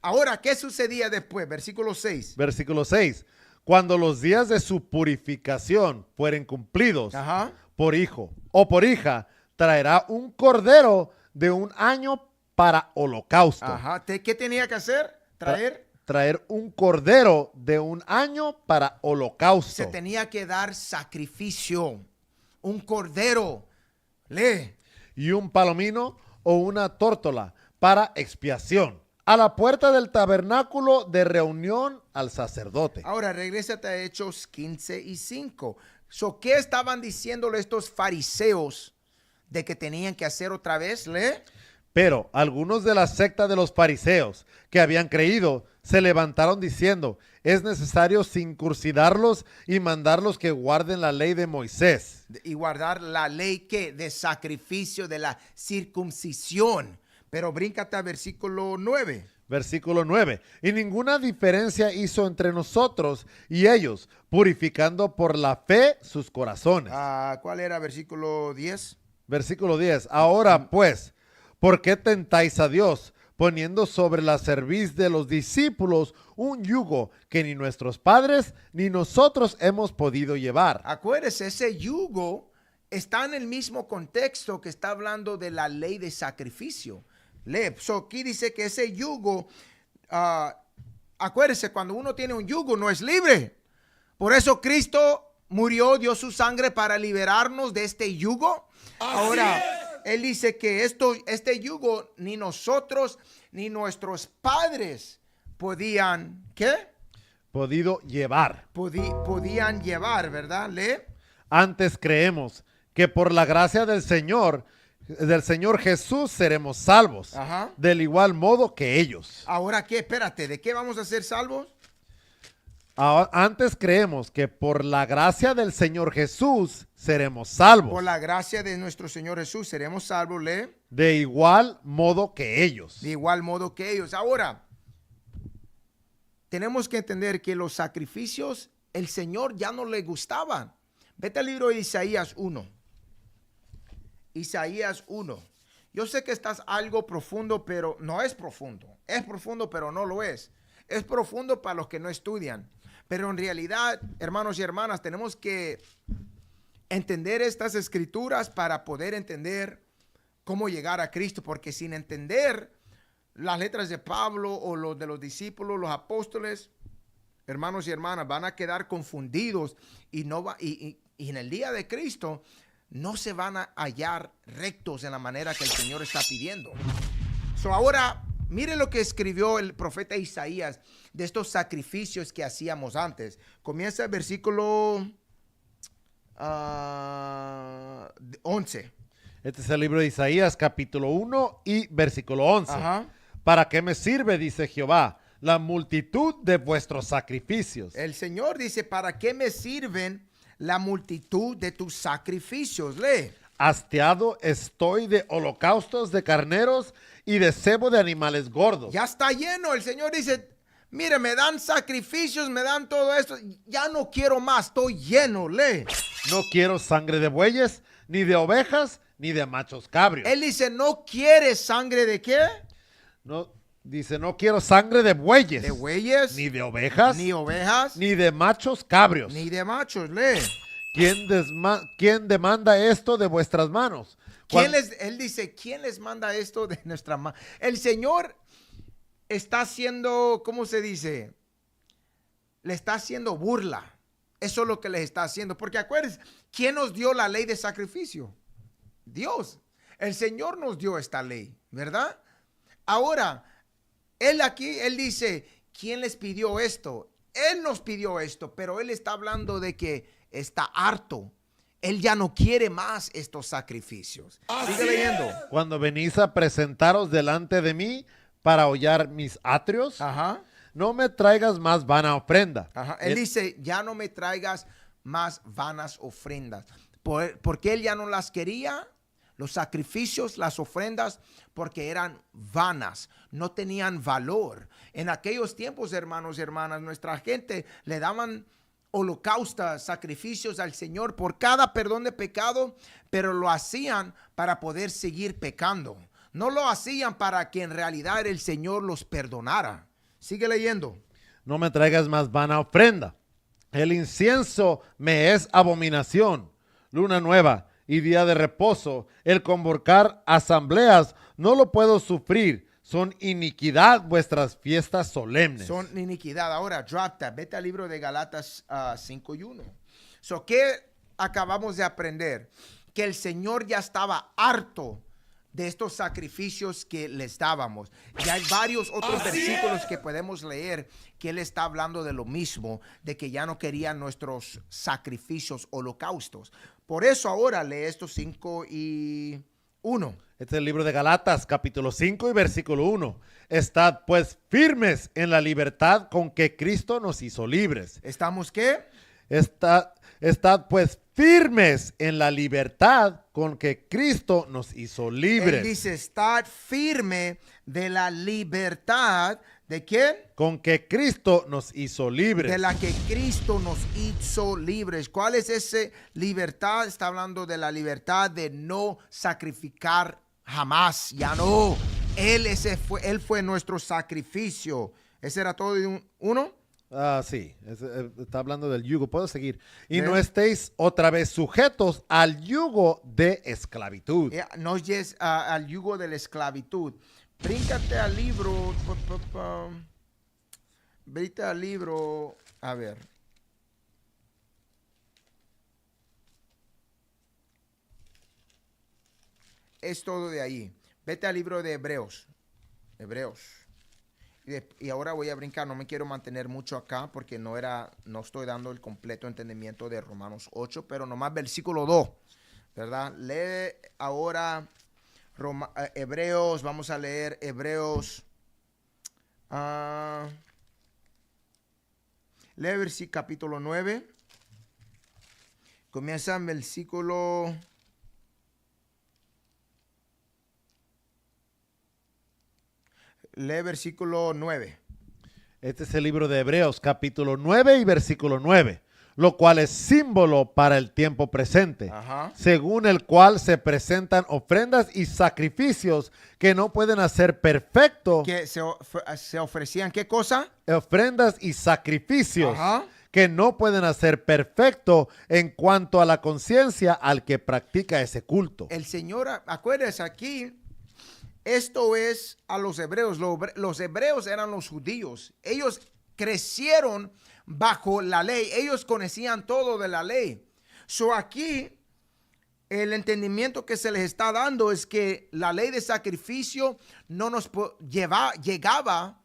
Ahora, ¿qué sucedía después? Versículo 6. Versículo 6. Cuando los días de su purificación fueren cumplidos, Ajá. por hijo o por hija, traerá un cordero de 1 año para holocausto. Ajá. ¿Qué tenía que hacer? Traer un cordero de 1 año para holocausto. Se tenía que dar sacrificio. Un cordero. Lee. Y un palomino o una tórtola para expiación. A la puerta del tabernáculo de reunión al sacerdote. Ahora, regrésate a Hechos 15 y 5. ¿Qué estaban diciéndole estos fariseos de que tenían que hacer otra vez? Lee. Pero algunos de la secta de los fariseos que habían creído se levantaron diciendo, es necesario circuncidarlos y mandarlos que guarden la ley de Moisés. Y guardar la ley que de sacrificio, de la circuncisión. Pero bríncate a versículo 9. Versículo 9. Y ninguna diferencia hizo entre nosotros y ellos, purificando por la fe sus corazones. ¿Cuál era versículo 10? Versículo 10. Ahora pues, ¿por qué tentáis a Dios, poniendo sobre la cerviz de los discípulos un yugo que ni nuestros padres ni nosotros hemos podido llevar? Acuérdese, ese yugo está en el mismo contexto que está hablando de la ley de sacrificio. Lee. Aquí dice que ese yugo, acuérdese, cuando uno tiene un yugo no es libre. Por eso Cristo murió, dio su sangre para liberarnos de este yugo. Ahora, él dice que este yugo ni nosotros ni nuestros padres podían, ¿qué? Podido llevar. Podían llevar, ¿verdad? Lee. Antes creemos que por la gracia del Señor Jesús seremos salvos. Ajá. Del igual modo que ellos. Ahora, ¿qué? Espérate, ¿de qué vamos a ser salvos? Antes creemos que por la gracia del Señor Jesús seremos salvos. Por la gracia de nuestro Señor Jesús seremos salvos, lee. De igual modo que ellos. De igual modo que ellos. Ahora, tenemos que entender que los sacrificios, el Señor ya no le gustaban. Vete al libro de Isaías 1. Isaías 1. Yo sé que estás algo profundo, pero no es profundo. Es profundo, pero no lo es. Es profundo para los que no estudian. Pero en realidad, hermanos y hermanas, tenemos que entender estas escrituras para poder entender cómo llegar a Cristo. Porque sin entender las letras de Pablo o los de los discípulos, los apóstoles, hermanos y hermanas, van a quedar confundidos y y en el día de Cristo no se van a hallar rectos en la manera que el Señor está pidiendo. Ahora, mire lo que escribió el profeta Isaías de estos sacrificios que hacíamos antes. Comienza el versículo 11. Este es el libro de Isaías, capítulo 1 y versículo 11. Ajá. ¿Para qué me sirve, dice Jehová, la multitud de vuestros sacrificios? El Señor dice, ¿para qué me sirven la multitud de tus sacrificios? Lee. Hastiado estoy de holocaustos de carneros y de cebo de animales gordos. Ya está lleno. El Señor dice, mire, me dan sacrificios, me dan todo esto. Ya no quiero más, estoy lleno. Lee. No quiero sangre de bueyes, ni de ovejas, ni de machos cabrios. Él dice, ¿no quiere sangre de qué? No, dice, no quiero sangre de bueyes, De bueyes, ni de ovejas, ni ovejas, ni de machos cabrios. ni de machos. Lee. ¿Quién demanda esto de vuestras manos? Él dice, ¿quién les manda esto de nuestra mano? El Señor está haciendo, ¿cómo se dice? Le está haciendo burla. Eso es lo que les está haciendo. Porque acuérdense, ¿quién nos dio la ley de sacrificio? Dios. El Señor nos dio esta ley, ¿verdad? Ahora, Él dice, ¿quién les pidió esto? Él nos pidió esto, pero Él está hablando de que está harto. Él ya no quiere más estos sacrificios. Sigue leyendo. Cuando venís a presentaros delante de mí para hollar mis atrios, Ajá. no me traigas más vana ofrenda. Ajá. Él dice, ya no me traigas más vanas ofrendas. Porque él ya no las quería, los sacrificios, las ofrendas, porque eran vanas, no tenían valor. En aquellos tiempos, hermanos y hermanas, nuestra gente le daban holocaustos, sacrificios al Señor por cada perdón de pecado, pero lo hacían para poder seguir pecando. No lo hacían para que en realidad el Señor los perdonara. Sigue leyendo. No me traigas más vana ofrenda. El incienso me es abominación. Luna nueva y día de reposo, el convocar asambleas, no lo puedo sufrir. Son iniquidad vuestras fiestas solemnes. Son iniquidad. Ahora, drop that. Vete al libro de Galatas 5 y 1. ¿Qué acabamos de aprender? Que el Señor ya estaba harto de estos sacrificios que les dábamos. Y hay varios otros versículos que podemos leer que Él está hablando de lo mismo, de que ya no querían nuestros sacrificios, holocaustos. Por eso ahora lee estos 5 y 1. Este es el libro de Galatas, capítulo 5 y versículo 1. Estad pues firmes en la libertad con que Cristo nos hizo libres. ¿Estamos qué? Estad pues firmes en la libertad con que Cristo nos hizo libres. Él dice, estad firme de la libertad. ¿De quién? Con que Cristo nos hizo libres. De la que Cristo nos hizo libres. ¿Cuál es esa libertad? Está hablando de la libertad de no sacrificar jamás. Ya no. Él fue nuestro sacrificio. ¿Ese era todo de uno? Sí, está hablando del yugo. Puedo seguir. Y no estéis otra vez sujetos al yugo de esclavitud. No es al yugo de la esclavitud. Bríncate al libro. Vete al libro. A ver. Es todo de ahí. Vete al libro de Hebreos. Y ahora voy a brincar. No me quiero mantener mucho acá porque no estoy dando el completo entendimiento de Romanos 8, pero nomás versículo 2. ¿Verdad? Lee ahora Hebreos. Vamos a leer Hebreos. Lee capítulo 9. Comienza en versículo... Lee versículo 9. Este es el libro de Hebreos, capítulo 9 y versículo 9, lo cual es símbolo para el tiempo presente, según el cual se presentan ofrendas y sacrificios que no pueden hacer perfecto. ¿Que se ofrecían qué cosa? Ofrendas y sacrificios que no pueden hacer perfecto en cuanto a la conciencia al que practica ese culto. El Señor, acuérdense aquí, esto es a los hebreos. Los hebreos eran los judíos. Ellos crecieron bajo la ley. Ellos conocían todo de la ley. So aquí el entendimiento que se les está dando es que la ley de sacrificio no nos llegaba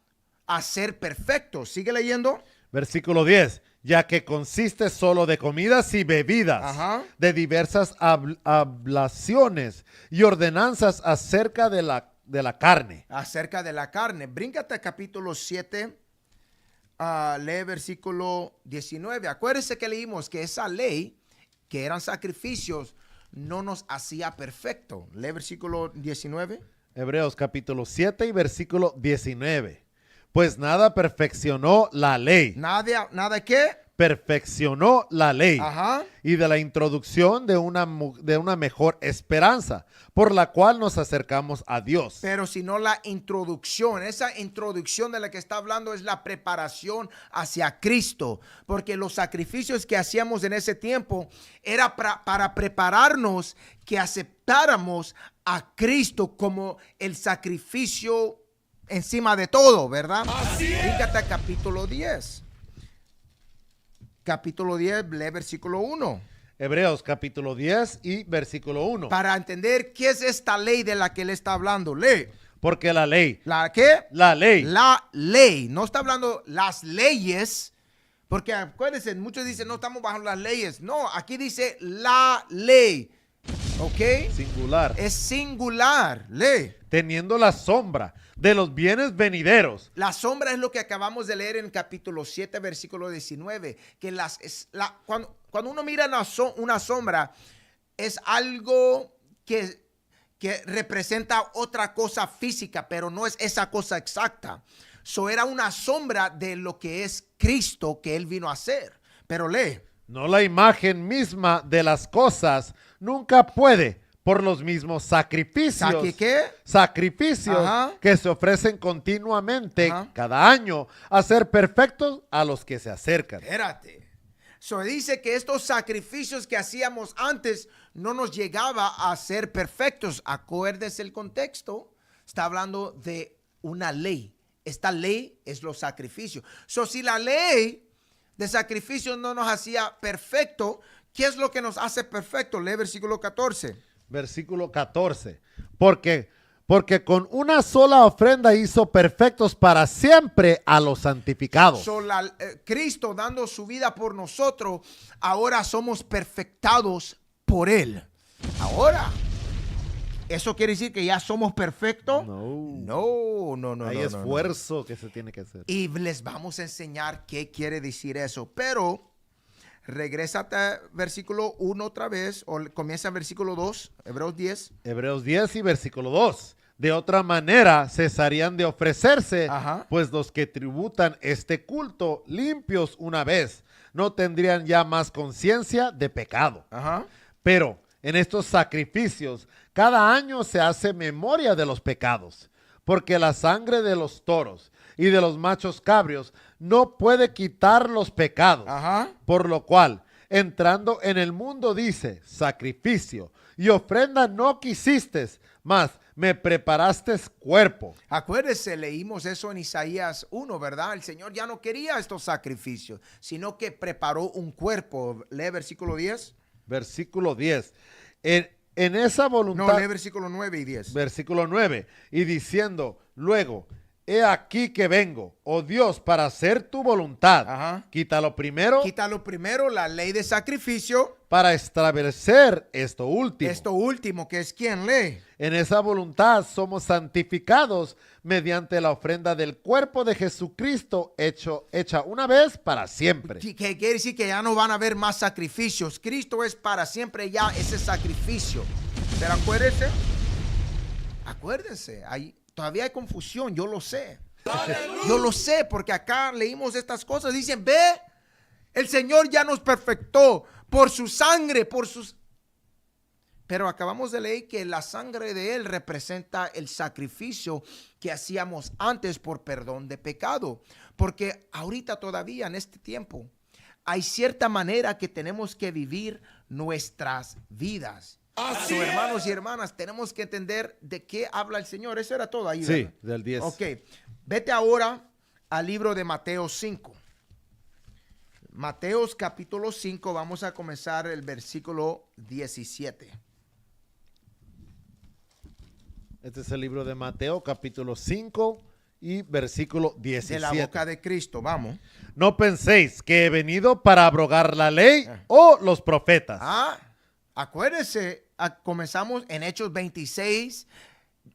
a ser perfectos. Sigue leyendo. Versículo 10. Ya que consiste solo de comidas y bebidas, Ajá. de diversas ablaciones y ordenanzas acerca de la carne. Acerca de la carne. Bríncate a capítulo 7. Lee versículo 19. Acuérdense que leímos que esa ley, que eran sacrificios, no nos hacía perfecto. Lee versículo 19. Hebreos capítulo 7 y versículo 19. Pues nada perfeccionó la ley. ¿Nada qué? Perfeccionó la ley. Ajá. Y de la introducción de una mejor esperanza, por la cual nos acercamos a Dios. Pero si no la introducción, esa introducción de la que está hablando es la preparación hacia Cristo, porque los sacrificios que hacíamos en ese tiempo era para prepararnos que aceptáramos a Cristo como el sacrificio encima de todo, ¿verdad? Fíjate capítulo 10. Capítulo 10, lee versículo 1. Hebreos capítulo 10 y versículo 1. Para entender qué es esta ley de la que él está hablando. Lee. Porque la ley. ¿La qué? La ley. La ley. No está hablando las leyes. Porque acuérdense, muchos dicen, no estamos bajo las leyes. No, aquí dice la ley. ¿Ok? Singular. Es singular. Lee. Teniendo la sombra de los bienes venideros. La sombra es lo que acabamos de leer en capítulo 7, versículo 19. Que cuando uno mira una sombra, es algo que representa otra cosa física, pero no es esa cosa exacta. Era una sombra de lo que es Cristo que Él vino a hacer. Pero lee. No la imagen misma de las cosas nunca puede, por los mismos sacrificios. ¿Qué? Sacrificios Ajá. que se ofrecen continuamente Ajá. cada año a ser perfectos a los que se acercan. Espérate. Dice que estos sacrificios que hacíamos antes no nos llegaba a ser perfectos. Acuérdese el contexto. Está hablando de una ley. Esta ley es los sacrificios. Si la ley de sacrificios no nos hacía perfecto, ¿qué es lo que nos hace perfecto? Lee versículo 14. Versículo 14. Porque con una sola ofrenda hizo perfectos para siempre a los santificados. Cristo dando su vida por nosotros, ahora somos perfectados por Él. Ahora, ¿eso quiere decir que ya somos perfectos? No. Hay esfuerzo que se tiene que hacer. Y les vamos a enseñar qué quiere decir eso. Pero regrésate a versículo 1 otra vez, o comienza en versículo 2, Hebreos 10. Hebreos 10 y versículo 2. De otra manera cesarían de ofrecerse, Ajá. pues los que tributan este culto limpios una vez no tendrían ya más conciencia de pecado. Ajá. Pero en estos sacrificios cada año se hace memoria de los pecados, porque la sangre de los toros y de los machos cabrios no puede quitar los pecados. Ajá. Por lo cual, entrando en el mundo dice, sacrificio y ofrenda no quisiste, mas me preparaste cuerpo. Acuérdese, leímos eso en Isaías 1, ¿verdad? El Señor ya no quería estos sacrificios, sino que preparó un cuerpo. Lee versículo 10. Versículo 10. En esa voluntad. No, lee versículo 9 y 10. Versículo 9. Y diciendo, luego, he aquí que vengo, oh Dios, para hacer tu voluntad. Ajá. Quítalo primero. Quítalo primero, la ley de sacrificio. Para establecer esto último. Esto último, que es ¿quién lee? En esa voluntad somos santificados mediante la ofrenda del cuerpo de Jesucristo hecha una vez para siempre. Que quiere decir que ya no van a haber más sacrificios. Cristo es para siempre ya ese sacrificio. Pero acuérdense, todavía hay confusión, yo lo sé. Yo lo sé porque acá leímos estas cosas. Dicen, ve, el Señor ya nos perfectó por su sangre, Pero acabamos de leer que la sangre de Él representa el sacrificio que hacíamos antes por perdón de pecado. Porque ahorita todavía en este tiempo hay cierta manera que tenemos que vivir nuestras vidas. Hermanos y hermanas, tenemos que entender de qué habla el Señor. Eso era todo ahí, Sí, ¿verdad? del 10. Ok, vete ahora al libro de Mateo 5. Mateos capítulo 5, vamos a comenzar el versículo 17. Este es el libro de Mateo, capítulo 5 y versículo 17. De la boca de Cristo, vamos. No penséis que he venido para abrogar la ley o los profetas. Acuérdense, comenzamos en Hechos 26,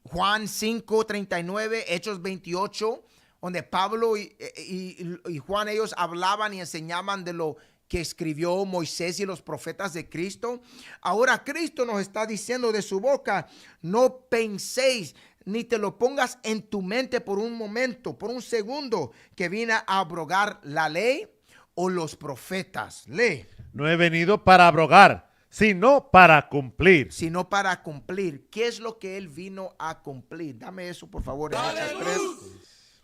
Juan 5, 39, Hechos 28, donde Pablo y Juan, ellos hablaban y enseñaban de lo que escribió Moisés y los profetas de Cristo. Ahora Cristo nos está diciendo de su boca, no penséis, ni te lo pongas en tu mente por un momento, por un segundo, que viene a abrogar la ley o los profetas. Lee. No he venido para abrogar, sino para cumplir. Sino para cumplir. ¿Qué es lo que él vino a cumplir? Dame eso, por favor, en Hechos 3.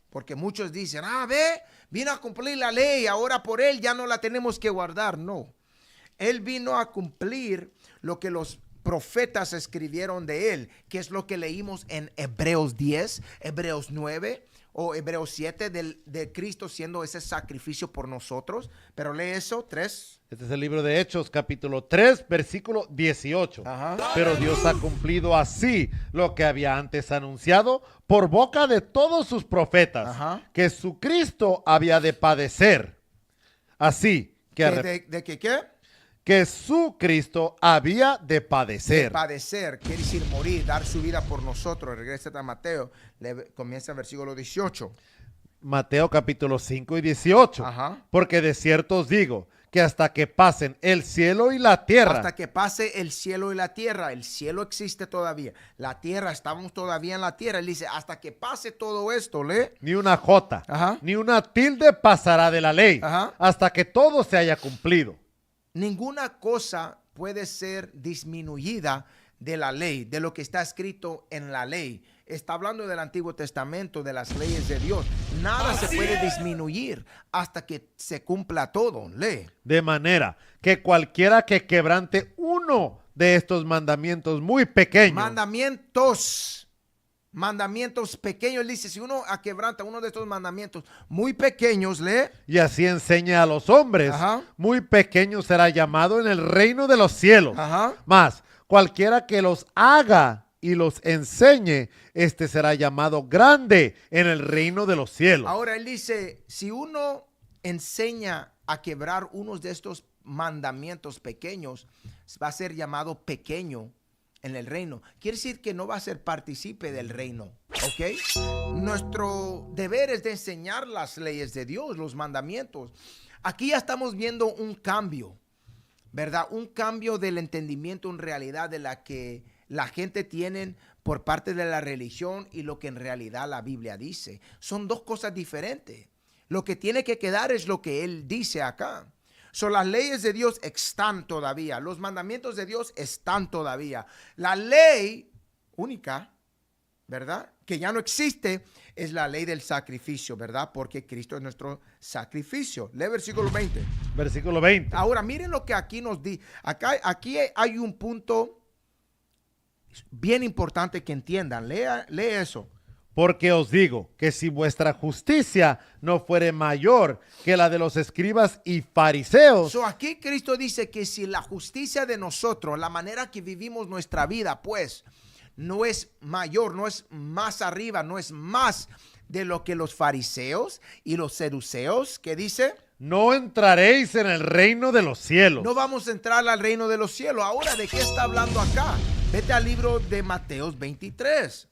Porque muchos dicen, ve, vino a cumplir la ley, ahora por él ya no la tenemos que guardar. No, él vino a cumplir lo que los profetas escribieron de él, que es lo que leímos en Hebreos 10, Hebreos 9 o Hebreos 7, de Cristo siendo ese sacrificio por nosotros. Pero lee eso, 3. Este es el libro de Hechos, capítulo 3, versículo 18. Pero Dios ha cumplido así lo que había antes anunciado por boca de todos sus profetas, que su Cristo había de padecer. Así que... ¿De qué? Que su Cristo había de padecer. De padecer, quiere decir morir, dar su vida por nosotros. Regresa a Mateo, comienza en versículo 18. Mateo capítulo 5 y 18. Porque de cierto os digo, que hasta que pasen el cielo y la tierra. Hasta que pase el cielo y la tierra. El cielo existe todavía. La tierra, estamos todavía en la tierra. Él dice, hasta que pase todo esto, lee. Ni una jota, ni una tilde pasará de la ley, hasta que todo se haya cumplido. Ninguna cosa puede ser disminuida de la ley, de lo que está escrito en la ley. Está hablando del Antiguo Testamento, de las leyes de Dios. Nada se puede disminuir hasta que se cumpla todo. Lee. De manera que cualquiera que quebrante uno de estos mandamientos muy pequeños. Mandamientos pequeños. Él dice, si uno quebranta uno de estos mandamientos muy pequeños, lee. Y así enseña a los hombres, muy pequeño será llamado en el reino de los cielos. Mas cualquiera que los haga y los enseñe, este será llamado grande en el reino de los cielos. Ahora él dice, si uno enseña a quebrar unos de estos mandamientos pequeños, va a ser llamado pequeño en el reino. Quiere decir que no va a ser partícipe del reino, ¿ok? Nuestro deber es de enseñar las leyes de Dios, los mandamientos. Aquí ya estamos viendo un cambio, ¿verdad? Un cambio del entendimiento en realidad de la que la gente tiene por parte de la religión y lo que en realidad la Biblia dice. Son dos cosas diferentes. Lo que tiene que quedar es lo que él dice acá. Las leyes de Dios están todavía. Los mandamientos de Dios están todavía. La ley única, ¿verdad?, que ya no existe, es la ley del sacrificio, ¿verdad? Porque Cristo es nuestro sacrificio. Lee versículo 20. Versículo 20. Ahora, miren lo que aquí nos dice. Aquí hay un punto bien importante que entiendan. Lee eso. Porque os digo que si vuestra justicia no fuere mayor que la de los escribas y fariseos. Aquí Cristo dice que si la justicia de nosotros, la manera que vivimos nuestra vida, pues, no es mayor, no es más arriba, no es más de lo que los fariseos y los seduceos, ¿qué dice? No entraréis en el reino de los cielos. No vamos a entrar al reino de los cielos. Ahora, ¿de qué está hablando acá? Vete al libro de Mateo 23.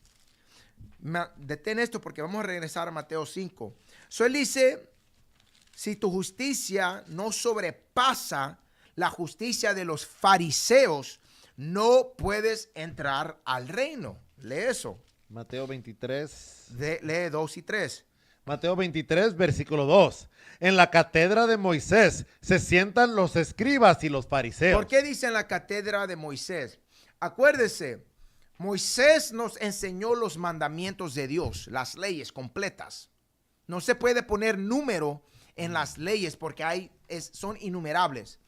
Detén esto porque vamos a regresar a Mateo 5. Él dice, si tu justicia no sobrepasa la justicia de los fariseos, no puedes entrar al reino. Lee eso. Mateo 23. Lee 2 y 3. Mateo 23, versículo 2. En la cátedra de Moisés se sientan los escribas y los fariseos. ¿Por qué dice en la cátedra de Moisés? Acuérdese, Moisés nos enseñó los mandamientos de Dios, las leyes completas. No se puede poner número en las leyes porque son innumerables.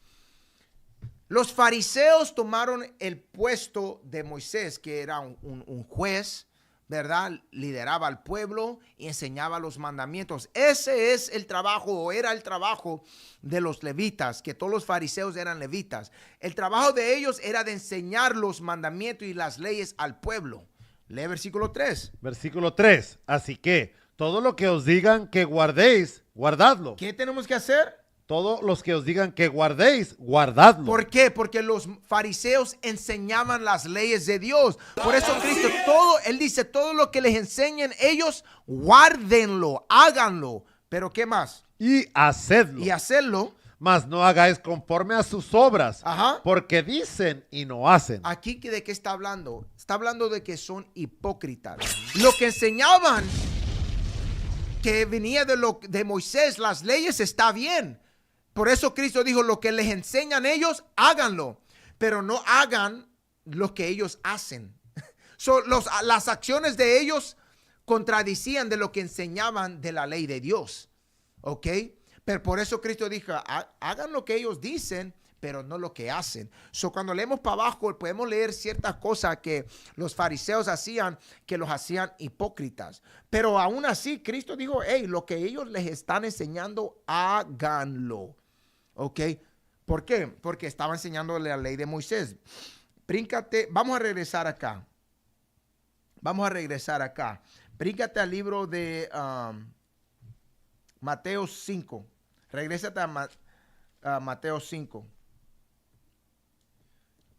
Los fariseos tomaron el puesto de Moisés, que era un juez, ¿verdad? Lideraba al pueblo y enseñaba los mandamientos. Ese es el trabajo, o era el trabajo de los levitas, que todos los fariseos eran levitas. El trabajo de ellos era de enseñar los mandamientos y las leyes al pueblo. Lee versículo 3. Versículo 3. Así que todo lo que os digan que guardéis, guardadlo. ¿Qué tenemos que hacer? Todos los que os digan que guardéis, guardadlo. ¿Por qué? Porque los fariseos enseñaban las leyes de Dios. Por eso Cristo, él dice, todo lo que les enseñen ellos, guárdenlo, háganlo. Pero ¿qué más? Y hacedlo. Y hacerlo. Mas no hagáis conforme a sus obras, Ajá. porque dicen y no hacen. Aquí, ¿de qué está hablando? Está hablando de que son hipócritas. Lo que enseñaban, que venía de Moisés, las leyes, está bien. Por eso Cristo dijo, lo que les enseñan ellos, háganlo. Pero no hagan lo que ellos hacen. Las acciones de ellos contradicían de lo que enseñaban de la ley de Dios. ¿Ok? Pero por eso Cristo dijo, hagan lo que ellos dicen, pero no lo que hacen. Cuando leemos para abajo, podemos leer ciertas cosas que los fariseos hacían, que los hacían hipócritas. Pero aún así, Cristo dijo, hey, lo que ellos les están enseñando, háganlo. ¿Ok? ¿Por qué? Porque estaba enseñándole la ley de Moisés. Bríncate, vamos a regresar acá. Bríncate al libro de Mateo 5. Regrésate a Mateo 5.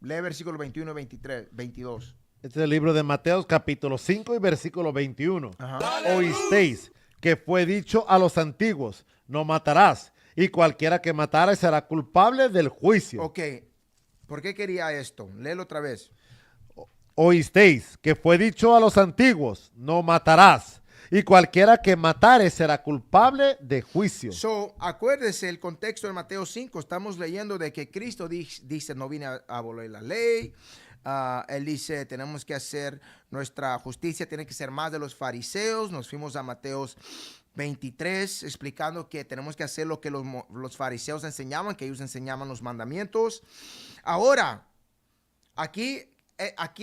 Lee versículo 21 y 23, 22. Este es el libro de Mateo, capítulo 5 y versículo 21. Ajá. Oísteis que fue dicho a los antiguos, no matarás, y cualquiera que matare será culpable del juicio. Ok, ¿por qué quería esto? Léelo otra vez. Oísteis que fue dicho a los antiguos, no matarás, y cualquiera que matare será culpable de juicio. Acuérdese el contexto de Mateo 5, estamos leyendo de que Cristo dice, no vine a abolir la ley. Él dice, tenemos que hacer nuestra justicia, tiene que ser más de los fariseos. Nos fuimos a Mateo 23, explicando que tenemos que hacer lo que los fariseos enseñaban, que ellos enseñaban los mandamientos. Ahora, aquí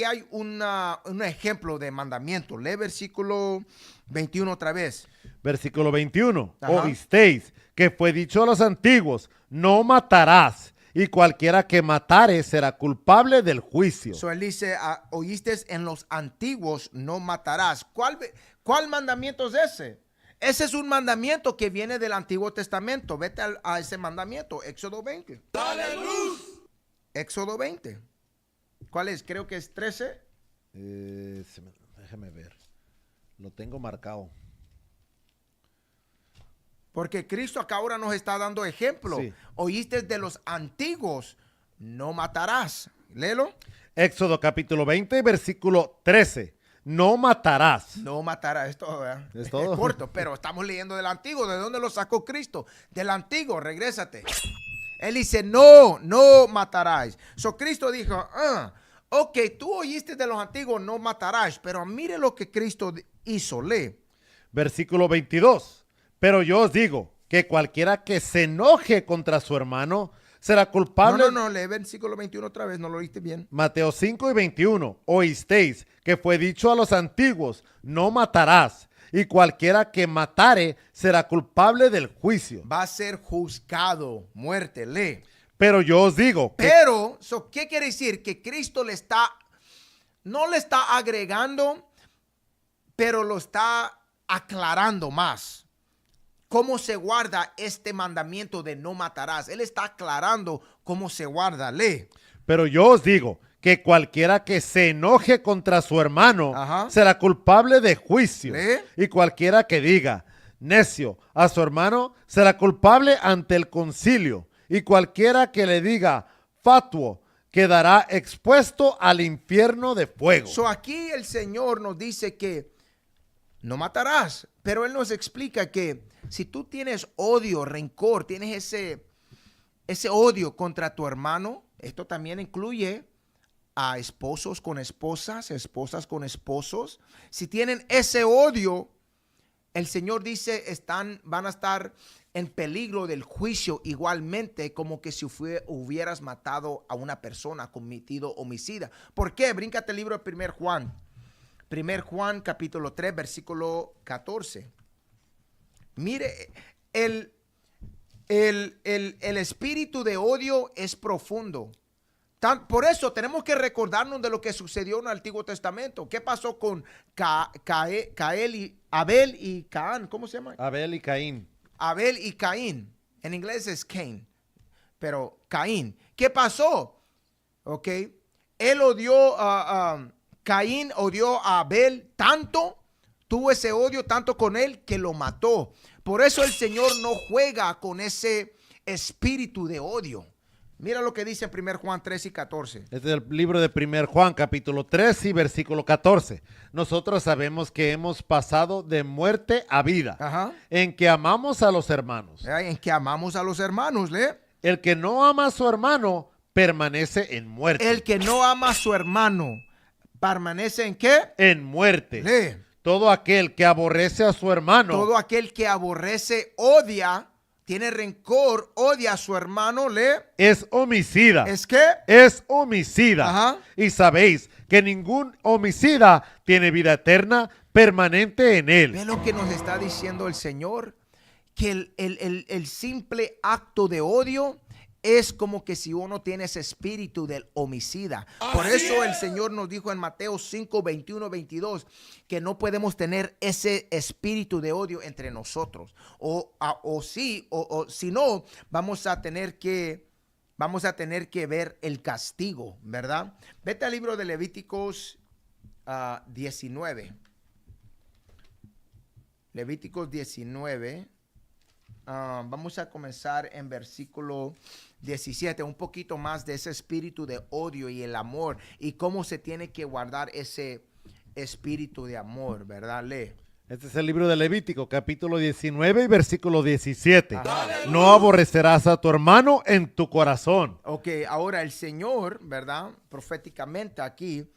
hay un ejemplo de mandamiento. Lee versículo 21 otra vez. Versículo 21. Ajá. Oísteis que fue dicho a los antiguos, no matarás, y cualquiera que matare será culpable del juicio. Él dice, oíste en los antiguos, no matarás. ¿Cuál mandamiento es ese? Ese es un mandamiento que viene del Antiguo Testamento. Vete a ese mandamiento, Éxodo 20. ¡Dale luz! Éxodo 20. ¿Cuál es? Creo que es 13. Déjame ver. Lo tengo marcado. Porque Cristo acá ahora nos está dando ejemplo. Sí. Oíste de los antiguos, no matarás. Léelo. Éxodo capítulo 20, versículo 13. No matarás. No matarás. Esto ¿Es todo? es corto, pero estamos leyendo del antiguo. ¿De dónde lo sacó Cristo? Del antiguo, regrésate. Él dice, no matarás. Cristo dijo, ok, tú oíste de los antiguos, no matarás. Pero mire lo que Cristo hizo. Lee. Versículo 22. Pero yo os digo que cualquiera que se enoje contra su hermano será culpable. No, lee versículo 21 otra vez, no lo oíste bien. Mateo 5 y 21. Oísteis que fue dicho a los antiguos, no matarás, y cualquiera que matare será culpable del juicio. Va a ser juzgado, muerte, lee. Pero yo os digo que Pero, ¿qué quiere decir? Que Cristo no le está agregando, pero lo está aclarando más. ¿Cómo se guarda este mandamiento de no matarás? Él está aclarando cómo se guarda. Lee. Pero yo os digo que cualquiera que se enoje contra su hermano Ajá. será culpable de juicio. ¿Lee? Y cualquiera que diga necio a su hermano será culpable ante el concilio. Y cualquiera que le diga fatuo quedará expuesto al infierno de fuego. Aquí el Señor nos dice que no matarás, pero Él nos explica que si tú tienes odio, rencor, tienes ese odio contra tu hermano, esto también incluye a esposos con esposas, esposas con esposos. Si tienen ese odio, el Señor dice van a estar en peligro del juicio igualmente como que si hubieras matado a una persona, cometido homicida. ¿Por qué? Bríncate el libro de 1 Juan. 1 Juan capítulo 3, versículo 14. Mire, el espíritu de odio es profundo. Por eso tenemos que recordarnos de lo que sucedió en el Antiguo Testamento. ¿Qué pasó con Abel y Caán? ¿Cómo se llama? Abel y Caín. Abel y Caín. En inglés es Cain, pero Caín. ¿Qué pasó? Ok. Él odió Caín odió a Abel tanto, tuvo ese odio tanto con él que lo mató. Por eso el Señor no juega con ese espíritu de odio. Mira lo que dice en 1 Juan 3 y 14. Este es el libro de 1 Juan, capítulo 3 y versículo 14. Nosotros sabemos que hemos pasado de muerte a vida, Ajá. en que amamos a los hermanos. En que amamos a los hermanos, lee. El que no ama a su hermano permanece en muerte. El que no ama a su hermano permanece en ¿qué? En muerte. Lee. Todo aquel que aborrece a su hermano. Todo aquel que aborrece, odia, tiene rencor, odia a su hermano, lee. Es homicida. ¿Es qué? Es homicida. Ajá. Y sabéis que ningún homicida tiene vida eterna permanente en él. Ve lo que nos está diciendo el Señor, que el simple acto de odio es como que si uno tiene ese espíritu del homicida. Por eso el Señor nos dijo en Mateo 5, 21, 22, que no podemos tener ese espíritu de odio entre nosotros. O si no, vamos a tener que ver el castigo, ¿verdad? Vete al libro de Levíticos 19. Levíticos 19. Vamos a comenzar en versículo 17, un poquito más de ese espíritu de odio y el amor y cómo se tiene que guardar ese espíritu de amor, ¿verdad? Lee. Este es el libro de Levítico, capítulo 19 y versículo 17. Ajá. No aborrecerás a tu hermano en tu corazón. Ok, ahora el Señor, ¿verdad? Proféticamente aquí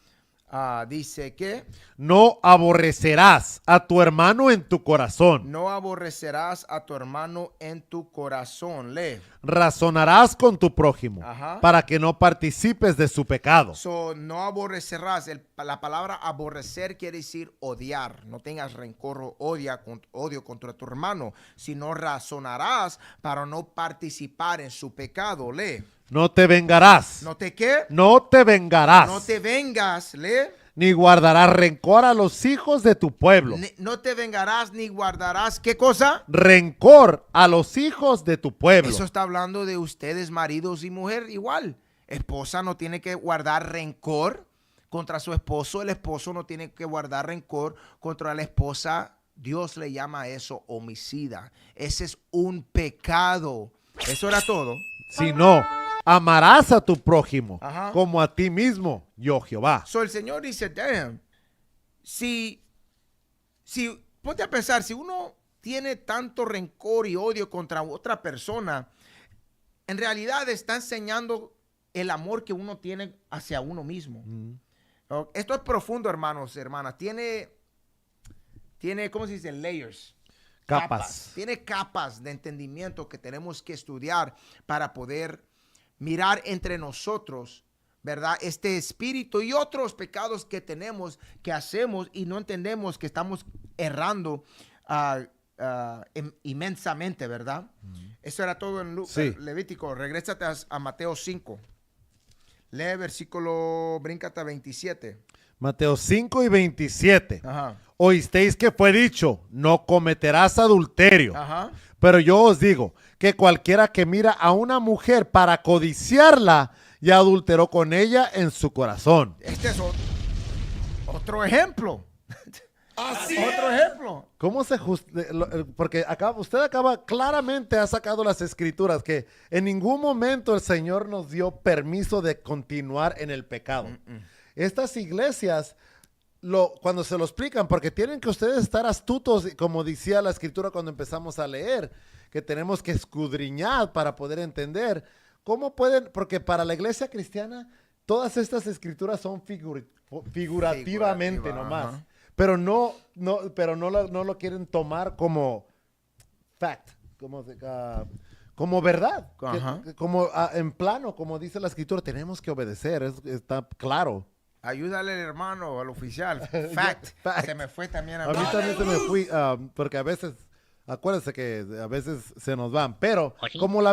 dice que No aborrecerás a tu hermano en tu corazón. no aborrecerás a tu hermano en tu corazón. Lee. Razonarás con tu prójimo Ajá. para que no participes de su pecado. So, no aborrecerás. La palabra aborrecer quiere decir odiar. No tengas rencor o odio contra tu hermano, sino razonarás para no participar en su pecado. Lee. No te vengarás. ¿No te qué? No te vengarás. No te vengas. Lee. Ni guardarás rencor a los hijos de tu pueblo. No te vengarás ni guardarás. ¿Qué cosa? Rencor a los hijos de tu pueblo. Eso está hablando de ustedes, maridos y mujer, igual. Esposa no tiene que guardar rencor contra su esposo. El esposo no tiene que guardar rencor contra la esposa. Dios le llama a eso homicida. Ese es un pecado. Eso era todo. Si no, amarás a tu prójimo Ajá. como a ti mismo, yo Jehová. So el Señor dice, damn, si ponte a pensar, si uno tiene tanto rencor y odio contra otra persona, en realidad está enseñando el amor que uno tiene hacia uno mismo. Esto es profundo, hermanos, hermanas. Tiene, ¿cómo se dice? Layers. Capas. Tiene capas de entendimiento que tenemos que estudiar para poder mirar entre nosotros, ¿verdad? Este espíritu y otros pecados que tenemos, que hacemos y no entendemos que estamos errando inmensamente, ¿verdad? Eso era todo en Sí. Levítico. Regrésate a Mateo 5. Lee versículo, bríncate a 27. Mateo 5 y 27. Ajá. Oísteis que fue dicho, no cometerás adulterio. Ajá. Pero yo os digo que cualquiera que mira a una mujer para codiciarla, ya adulteró con ella en su corazón. Este es otro ejemplo. Otro ejemplo. ¿Cómo se porque usted claramente ha sacado las escrituras que en ningún momento el Señor nos dio permiso de continuar en el pecado. Estas iglesias, cuando se lo explican, porque tienen que ustedes estar astutos, como decía la escritura cuando empezamos a leer, que tenemos que escudriñar para poder entender cómo pueden, porque para la iglesia cristiana todas estas escrituras son figurativamente Figurativa, nomás. ajá. Pero no lo quieren tomar como fact, como verdad, Ajá. como en plano, como dice la escritura, tenemos que obedecer, está claro. Ayúdale al hermano, al oficial. Fact. Fact. Se me fue también a A mí también se me fui, porque a veces, acuérdense que a veces se nos van, pero como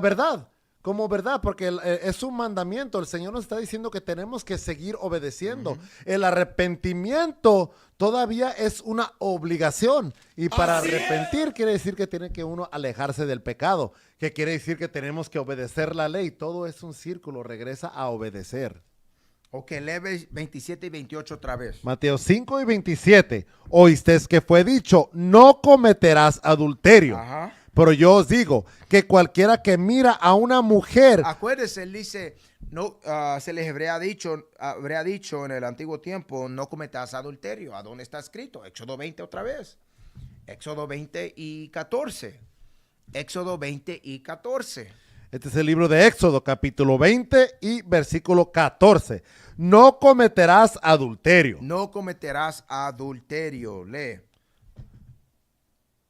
verdad, porque es un mandamiento, el Señor nos está diciendo que tenemos que seguir obedeciendo. El arrepentimiento todavía es una obligación, y para arrepentir quiere decir que tiene que uno alejarse del pecado, que quiere decir que tenemos que obedecer la ley. Todo es un círculo, regresa a obedecer. Ok, lee 27 y 28 otra vez. Mateo 5 y 27. Oísteis que fue dicho, no cometerás adulterio. Ajá. Pero yo os digo que cualquiera que mira a una mujer, Acuérdese, él dice, no, se les habría dicho en el antiguo tiempo, no cometas adulterio. ¿A dónde está escrito? Éxodo 20 otra vez. Éxodo 20 y 14. Éxodo 20 y 14. este es el libro de Éxodo, capítulo 20 y versículo 14. No cometerás adulterio. No cometerás adulterio. Lee.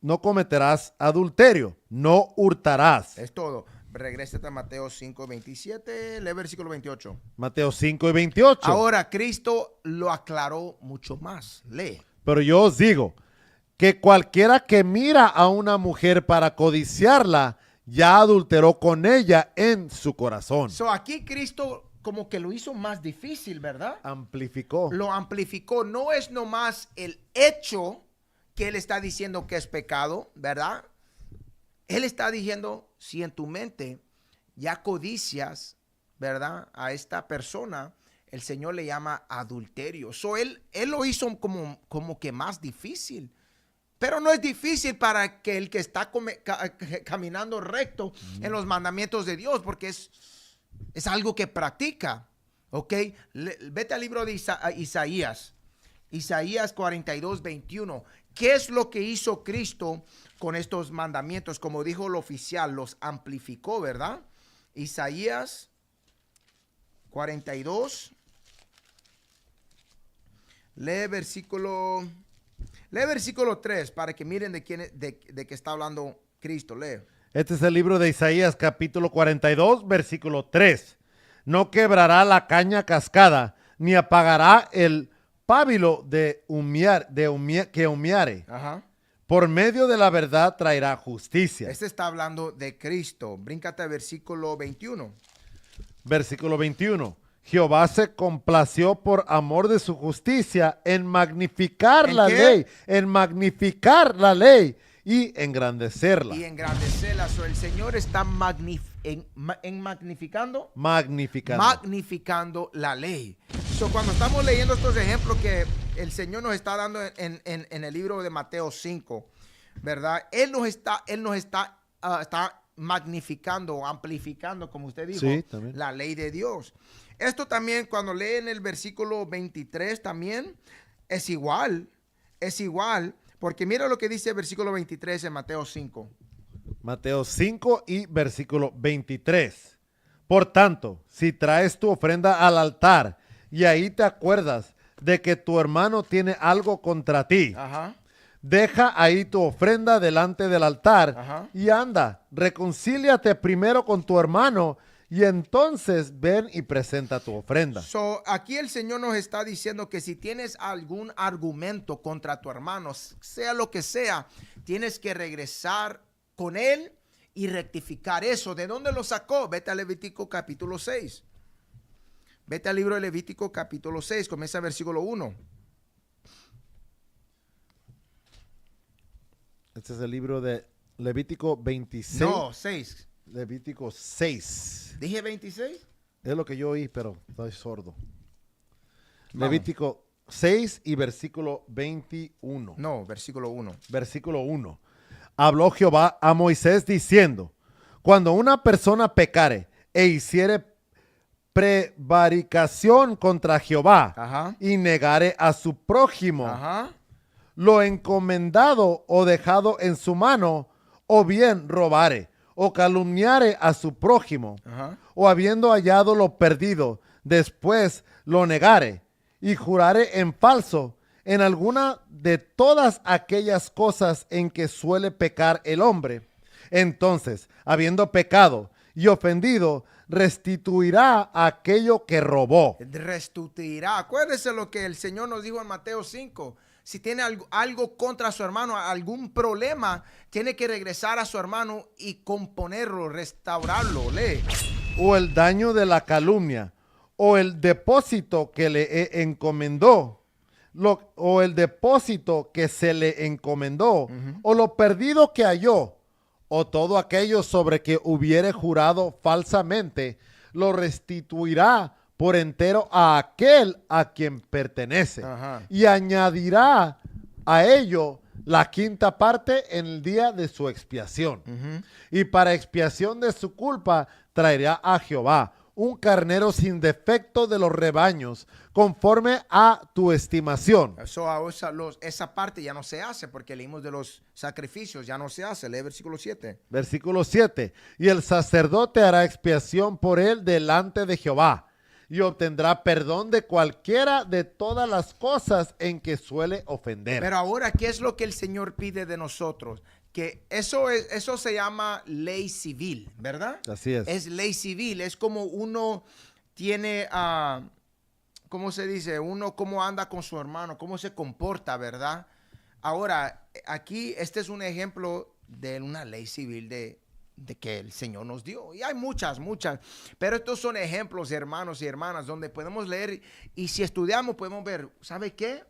No cometerás adulterio. No hurtarás. Es todo. Regrésate a Mateo 5, 27. Lee versículo 28. Mateo 5 y 28. Ahora Cristo lo aclaró mucho más. Lee. Pero yo os digo que cualquiera que mira a una mujer para codiciarla, ya adulteró con ella en su corazón. So, aquí Cristo como que lo hizo más difícil, ¿verdad? Amplificó. Lo amplificó. No es nomás el hecho que él está diciendo que es pecado, ¿verdad? Él está diciendo, si en tu mente ya codicias, ¿verdad? A esta persona, el Señor le llama adulterio. So, él lo hizo como que más difícil. Pero no es difícil para que el que está caminando recto en los mandamientos de Dios, porque es algo que practica. ¿Ok? Vete al libro de Isaías. Isaías 42, 21. ¿Qué es lo que hizo Cristo con estos mandamientos? Como dijo el oficial, los amplificó, ¿verdad? Isaías 42. Lee versículo 3 para que miren de qué está hablando Cristo. Lee. Este es el libro de Isaías, capítulo 42, versículo 3. No quebrará la caña cascada, ni apagará el pábilo que humeare. Ajá. Por medio de la verdad traerá justicia. Este está hablando de Cristo. Bríncate al versículo 21. Versículo 21. Jehová se complació por amor de su justicia en magnificar ¿En la qué? ley, en magnificar la ley y engrandecerla. Y engrandecerla. So, el Señor está magnificando la ley. So, cuando estamos leyendo estos ejemplos que el Señor nos está dando en el libro de Mateo 5, ¿verdad? Él nos está magnificando, amplificando, como usted dijo, Sí, también. la ley de Dios. Esto también, cuando leen el versículo 23, también es igual, porque mira lo que dice el versículo 23 en Mateo 5. Mateo 5 y versículo 23. Por tanto, si traes tu ofrenda al altar y ahí te acuerdas de que tu hermano tiene algo contra ti, Ajá. deja ahí tu ofrenda delante del altar Ajá. y anda, reconcíliate primero con tu hermano y entonces ven y presenta tu ofrenda. So, aquí el Señor nos está diciendo que si tienes algún argumento contra tu hermano, sea lo que sea, tienes que regresar con él y rectificar eso. ¿De dónde lo sacó? Vete a Levítico capítulo 6. Vete al libro de Levítico capítulo 6, comienza el versículo 1. Este es el libro de Levítico 26. No, 6. Levítico 6. ¿Dije 26? Es lo que yo oí, pero estoy sordo. Vamos. Levítico 6 y versículo 21. No, versículo 1. Versículo 1. Habló Jehová a Moisés diciendo, cuando una persona pecare e hiciere prevaricación contra Jehová Ajá. y negare a su prójimo, Ajá. lo encomendado o dejado en su mano, o bien robare, o calumniare a su prójimo, Ajá. o habiendo hallado lo perdido, después lo negare, y jurare en falso, en alguna de todas aquellas cosas en que suele pecar el hombre. Entonces, habiendo pecado, y ofendido, restituirá aquello que robó. Restituirá. Acuérdese lo que el Señor nos dijo en Mateo 5. Si tiene algo contra su hermano, algún problema, tiene que regresar a su hermano y componerlo, restaurarlo. Lee. O el daño de la calumnia, o el depósito que le encomendó, o el depósito que se le encomendó, o lo perdido que halló, o todo aquello sobre que hubiere jurado falsamente, lo restituirá por entero a aquel a quien pertenece. Ajá. Y añadirá a ello la quinta parte en el día de su expiación. Y para expiación de su culpa traerá a Jehová un carnero sin defecto de los rebaños, conforme a tu estimación. Esa parte ya no se hace, porque leímos de los sacrificios, ya no se hace. Lee versículo 7. Versículo 7. Y el sacerdote hará expiación por él delante de Jehová, y obtendrá perdón de cualquiera de todas las cosas en que suele ofender. Pero ahora, ¿qué es lo que el Señor pide de nosotros? Que eso se llama ley civil, ¿verdad? Así es. Es ley civil, es como uno tiene, ¿cómo se dice? Uno cómo anda con su hermano, cómo se comporta, ¿verdad? Ahora, aquí este es un ejemplo de una ley civil de que el Señor nos dio. Y hay muchas, pero estos son ejemplos, hermanos y hermanas, donde podemos leer y si estudiamos podemos ver, ¿sabe qué?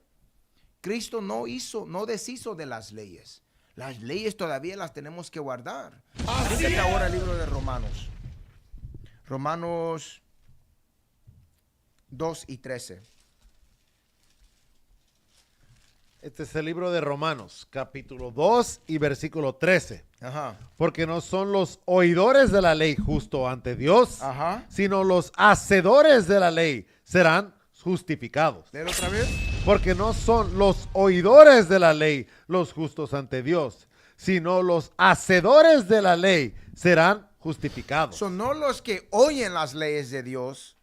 Cristo no deshizo de las leyes. Las leyes todavía las tenemos que guardar. Fíjate ahora el libro de Romanos. Romanos 2 y 13. Este es el libro de Romanos, capítulo 2 y versículo 13. Ajá. Porque no son los oidores de la ley justo ante Dios, Ajá. sino los hacedores de la ley serán justificados. Léelo otra vez. Porque no son los oidores de la ley los justos ante Dios, sino los hacedores de la ley serán justificados. Son no los que oyen las leyes de Dios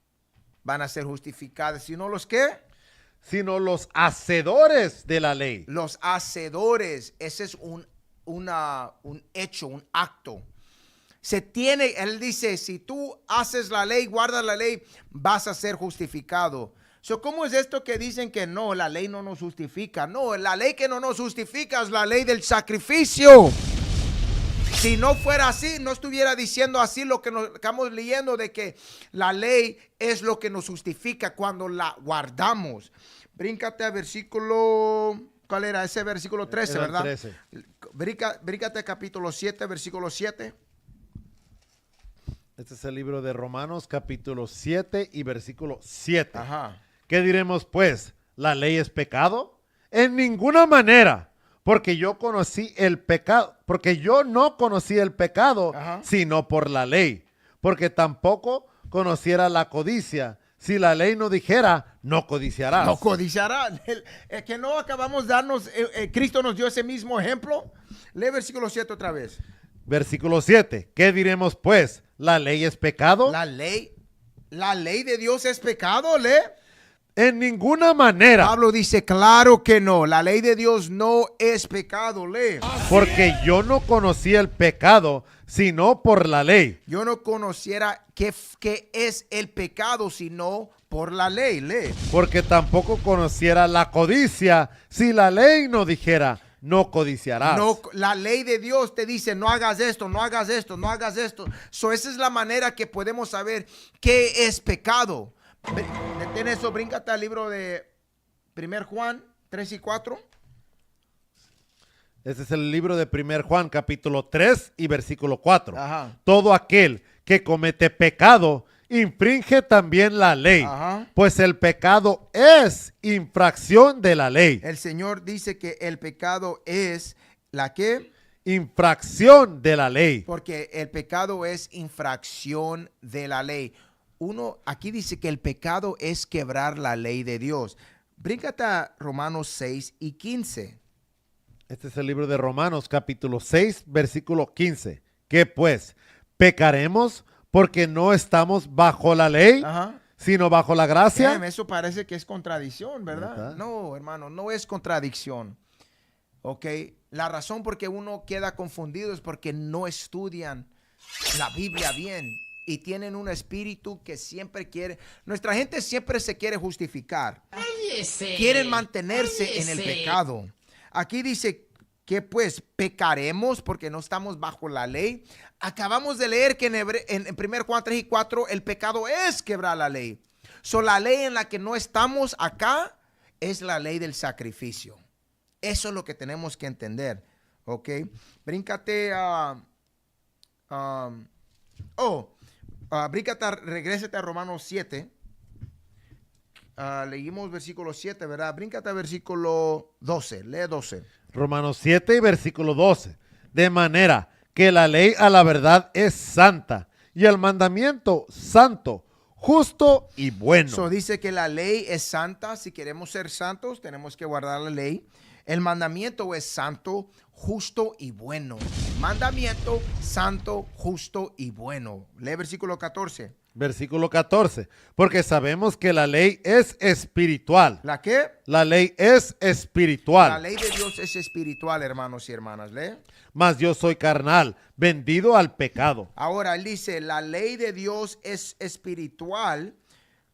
van a ser justificados, sino los que... Sino los hacedores de la ley. Los hacedores, ese es un hecho, un acto. Él dice, si tú haces la ley, guardas la ley, vas a ser justificado. ¿Cómo es esto que dicen que no, la ley no nos justifica? No, la ley que no nos justifica es la ley del sacrificio. Si no fuera así, no estuviera diciendo así lo que nos estamos leyendo de que la ley es lo que nos justifica cuando la guardamos. Bríncate a versículo, ¿cuál era? Ese versículo 13, Era el ¿verdad? 13. Bríncate a capítulo 7, versículo 7. Este es el libro de Romanos, capítulo 7 y versículo 7. Ajá. ¿Qué diremos pues? ¿La ley es pecado? En ninguna manera, porque yo conocí el pecado, porque yo no conocí el pecado, Ajá. sino por la ley, porque tampoco conociera la codicia. Si la ley no dijera, no codiciarás. No codiciará. Es que no acabamos de darnos, Cristo nos dio ese mismo ejemplo. Lee versículo 7 otra vez. Versículo 7. ¿Qué diremos pues? ¿La ley es pecado? La ley de Dios es pecado, lee. En ninguna manera. Pablo dice, claro que no. La ley de Dios no es pecado, lee. Porque yo no conocí el pecado, sino por la ley. Yo no conociera qué es el pecado, sino por la ley, lee. Porque tampoco conociera la codicia, si la ley no dijera, no codiciarás. No, la ley de Dios te dice, no hagas esto, no hagas esto, no hagas esto. Esa es la manera que podemos saber qué es pecado. Detén eso, bríncate al libro de 1 Juan 3 y 4. Este es el libro de 1 Juan, capítulo 3 y versículo 4. Ajá. Todo aquel que comete pecado infringe también la ley, Ajá. pues el pecado es infracción de la ley. El Señor dice que el pecado es ¿la qué? Infracción de la ley. Porque el pecado es infracción de la ley. Aquí dice que el pecado es quebrar la ley de Dios. Bríncate a Romanos 6 y 15. Este es el libro de Romanos, capítulo 6, versículo 15. ¿Qué pues? ¿Pecaremos porque no estamos bajo la ley, Ajá. sino bajo la gracia? Eso parece que es contradicción, ¿verdad? Ajá. No, hermano, no es contradicción. Ok, la razón por qué uno queda confundido es porque no estudian la Biblia bien y tienen un espíritu que siempre quiere, nuestra gente siempre se quiere justificar. Quieren mantenerse en el pecado. Aquí dice que pues pecaremos porque no estamos bajo la ley. Acabamos de leer que en 1 Juan 3 y 4 el pecado es quebrar la ley. La ley en la que no estamos acá es la ley del sacrificio. Eso es lo que tenemos que entender. ¿Ok? Bríncate regrésate a Romanos 7. Leímos versículo 7, ¿verdad? Bríncate a versículo 12. Lee 12. Romanos 7 y versículo 12. De manera que la ley a la verdad es santa y el mandamiento santo, justo y bueno. Dice que la ley es santa. Si queremos ser santos, tenemos que guardar la ley. El mandamiento es santo, justo y bueno. Mandamiento santo, justo y bueno. Lee versículo 14. Versículo 14. Porque sabemos que la ley es espiritual. ¿La qué? La ley es espiritual. La ley de Dios es espiritual, hermanos y hermanas. Lee. Mas yo soy carnal, vendido al pecado. Ahora él dice, la ley de Dios es espiritual,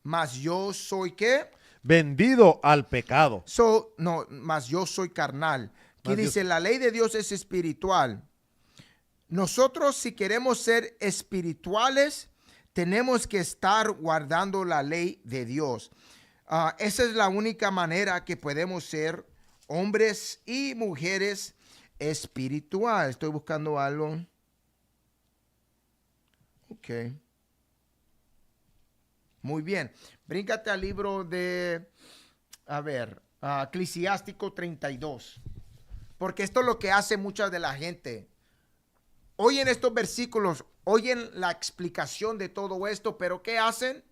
mas yo soy ¿qué? Vendido al pecado. Mas yo soy carnal. Aquí dice, la ley de Dios es espiritual. Nosotros, si queremos ser espirituales, tenemos que estar guardando la ley de Dios. Esa es la única manera que podemos ser hombres y mujeres espirituales. Estoy buscando algo. Ok. Muy bien. Bríncate al libro de, Eclesiástico 32. Porque esto es lo que hace mucha de la gente. Oyen estos versículos, oyen la explicación de todo esto, pero ¿qué hacen?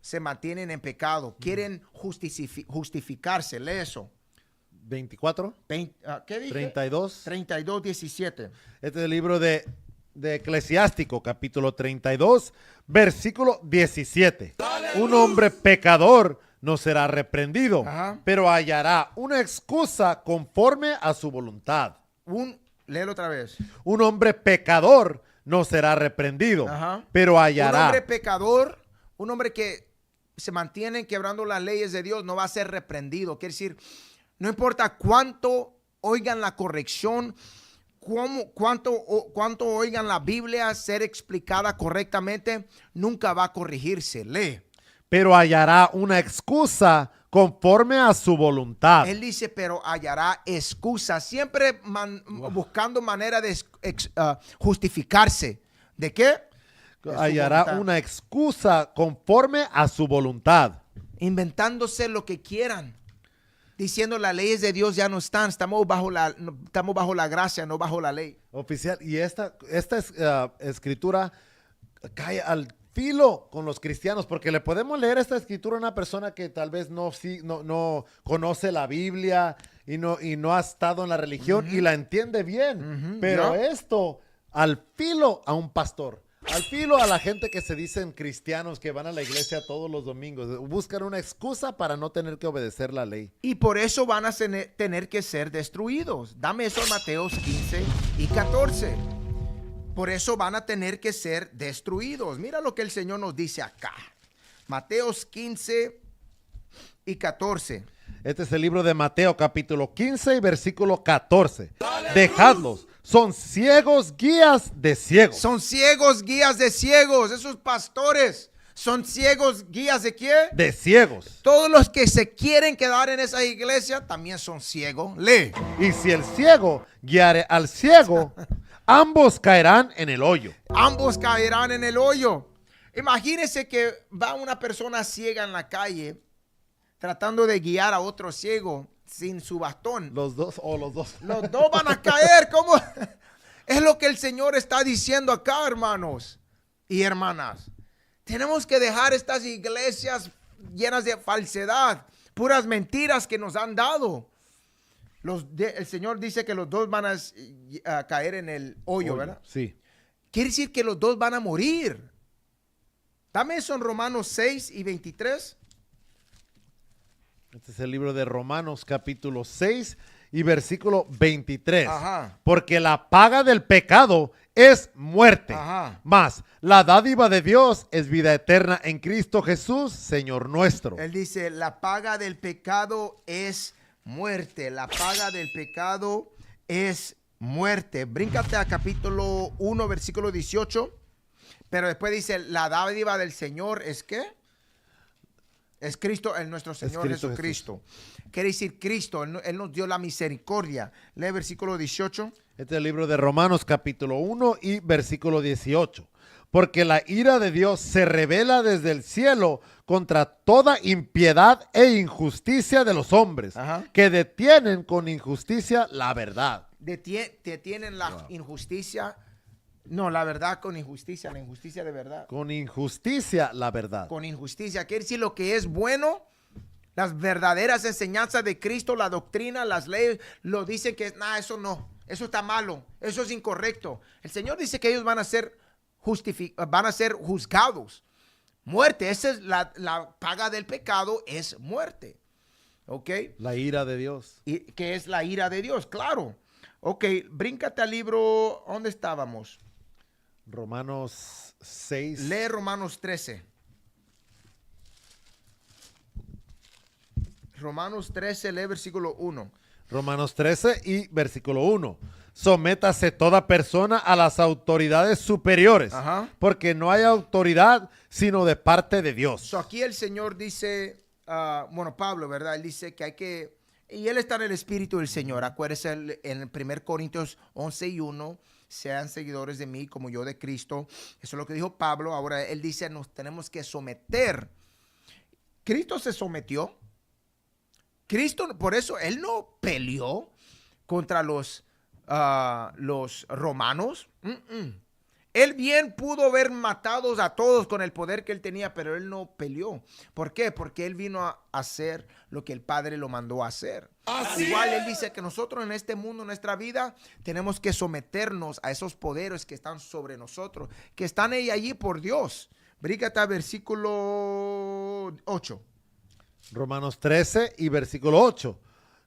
Se mantienen en pecado. Quieren justificarse. Lee eso. 24. ¿Qué dije? 32. 32, 17. Este es el libro de Eclesiástico, capítulo 32, versículo 17. Un hombre pecador no será reprendido, pero hallará una excusa conforme a su voluntad. Léelo otra vez. Un hombre pecador no será reprendido, pero hallará. Un hombre pecador, un hombre que se mantiene quebrando las leyes de Dios, no va a ser reprendido. Quiere decir, no importa cuánto oigan la corrección, cuánto oigan la Biblia ser explicada correctamente, nunca va a corregirse. Lee. Pero hallará una excusa conforme a su voluntad. Él dice, pero hallará excusa, siempre buscando manera de justificarse. ¿De qué? Hallará una excusa conforme a su voluntad. Inventándose lo que quieran. Diciendo las leyes de Dios ya no están, estamos bajo la gracia, no bajo la ley. Oficial, y esta escritura cae al filo con los cristianos, porque le podemos leer esta escritura a una persona que tal vez no conoce la Biblia y no ha estado en la religión y la entiende bien, pero esto al filo a un pastor. Al filo a la gente que se dicen cristianos, que van a la iglesia todos los domingos. Buscan una excusa para no tener que obedecer la ley. Y por eso van a tener que ser destruidos. Dame eso en Mateos 15 y 14. Por eso van a tener que ser destruidos. Mira lo que el Señor nos dice acá. Mateos 15 y 14. Este es el libro de Mateo, capítulo 15 y versículo 14. Dejadlos. Son ciegos guías de ciegos. Son ciegos guías de ciegos. Esos pastores son ciegos guías de ¿qué? De ciegos. Todos los que se quieren quedar en esa iglesia también son ciegos. Lee. Y si el ciego guiare al ciego, ambos caerán en el hoyo. Ambos caerán en el hoyo. Imagínense que va una persona ciega en la calle tratando de guiar a otro ciego sin su bastón. Los dos. Los dos van a caer. ¿Cómo? Es lo que el Señor está diciendo acá, hermanos y hermanas. Tenemos que dejar estas iglesias llenas de falsedad, puras mentiras que nos han dado. El Señor dice que los dos van a caer en el hoyo, ¿verdad? Sí. Quiere decir que los dos van a morir. Dame eso en Romanos 6 y 23. Este es el libro de Romanos, capítulo 6 y versículo 23. Ajá. Porque la paga del pecado es muerte. Ajá. Mas la dádiva de Dios es vida eterna en Cristo Jesús, Señor nuestro. Él dice, la paga del pecado es muerte. La paga del pecado es muerte. Bríncate a capítulo 1, versículo 18. Pero después dice, la dádiva del Señor es ¿qué? Es Cristo, es nuestro Señor Cristo Jesucristo. Quiere decir Cristo, él nos dio la misericordia. Lee versículo 18. Este es el libro de Romanos capítulo 1 y versículo 18. Porque la ira de Dios se revela desde el cielo contra toda impiedad e injusticia de los hombres, Ajá. que detienen con injusticia la verdad. Detienen la injusticia. No, la verdad con injusticia, la injusticia de verdad. Con injusticia la verdad. Con injusticia. Quiere decir lo que es bueno, las verdaderas enseñanzas de Cristo, la doctrina, las leyes, lo dicen que eso no, eso está malo, eso es incorrecto. El Señor dice que ellos van a ser juzgados. Muerte, esa es la paga del pecado, es muerte. ¿Ok? La ira de Dios. Y que es la ira de Dios, claro. Ok, bríncate al libro, ¿dónde estábamos? Romanos 6. Lee Romanos 13. Romanos 13, lee versículo 1. Romanos 13 y versículo 1. Sométase toda persona a las autoridades superiores, Ajá. porque no hay autoridad sino de parte de Dios. So, aquí el Señor dice, Pablo, ¿verdad? Él dice que hay que, y él está en el Espíritu del Señor. Acuérdese en 1 Corintios 11 y 1, sean seguidores de mí como yo de Cristo. Eso es lo que dijo Pablo. Ahora él dice, nos tenemos que someter. Cristo se sometió. Cristo, por eso, él no peleó contra los romanos. Él bien pudo haber matado a todos con el poder que él tenía, pero él no peleó. ¿Por qué? Porque él vino a hacer lo que el Padre lo mandó a hacer. Igual él dice que nosotros en este mundo, en nuestra vida, tenemos que someternos a esos poderes que están sobre nosotros, que están allí por Dios. Brígate a versículo 8. Romanos 13 y versículo 8.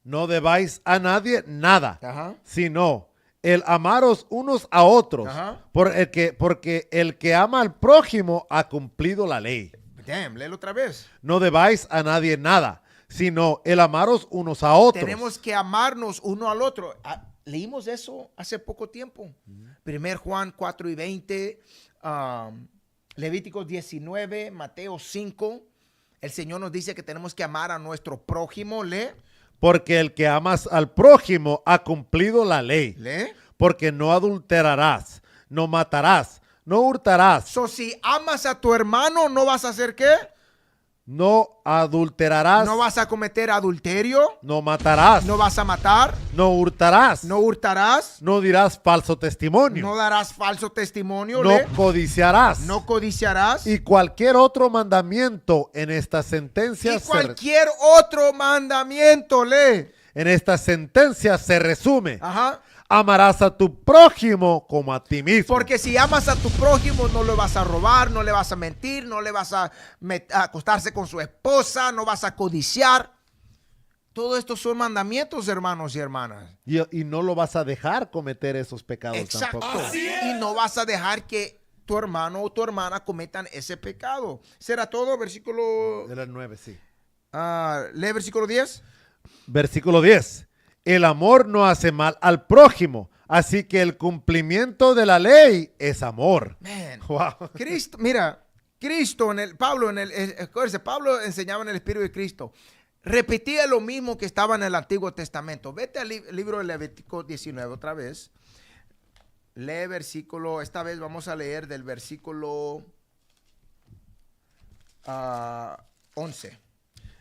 No debáis a nadie nada, Ajá. sino el amaros unos a otros, Ajá. porque el que ama al prójimo ha cumplido la ley. Damn, léelo otra vez. No debáis a nadie nada, sino el amaros unos a otros. Tenemos que amarnos uno al otro. Leímos eso hace poco tiempo. 1 Juan 4 y 20, Levíticos 19, Mateo 5. El Señor nos dice que tenemos que amar a nuestro prójimo. Lee. Porque el que amas al prójimo ha cumplido la ley. Lee. Porque no adulterarás, no matarás, no hurtarás, So, si amas a tu hermano, ¿no vas a hacer qué? no adulterarás, No vas a cometer adulterio. no matarás, No vas a matar. no hurtarás, No hurtarás. no dirás falso testimonio, No darás falso testimonio. no Lee. codiciarás. No codiciarás. Y cualquier otro mandamiento en esta sentencia, Y cualquier otro mandamiento. Lee. en esta sentencia se resume: Ajá. amarás a tu prójimo como a ti mismo. Porque si amas a tu prójimo, no lo vas a robar, no le vas a mentir, no le vas a acostarse con su esposa, no vas a codiciar. Todo esto son mandamientos, hermanos y hermanas. Y no lo vas a dejar cometer esos pecados Exacto. tampoco. Y no vas a dejar que tu hermano o tu hermana cometan ese pecado. ¿Será todo? Versículo... De las 9, sí. lee versículo 10. Versículo 10. El amor no hace mal al prójimo, así que el cumplimiento de la ley es amor. Man. Wow. Cristo, mira, Cristo Pablo enseñaba en el Espíritu de Cristo. Repetía lo mismo que estaba en el Antiguo Testamento. Vete al libro de Levítico 19 otra vez. Lee versículo, esta vez vamos a leer del versículo 11.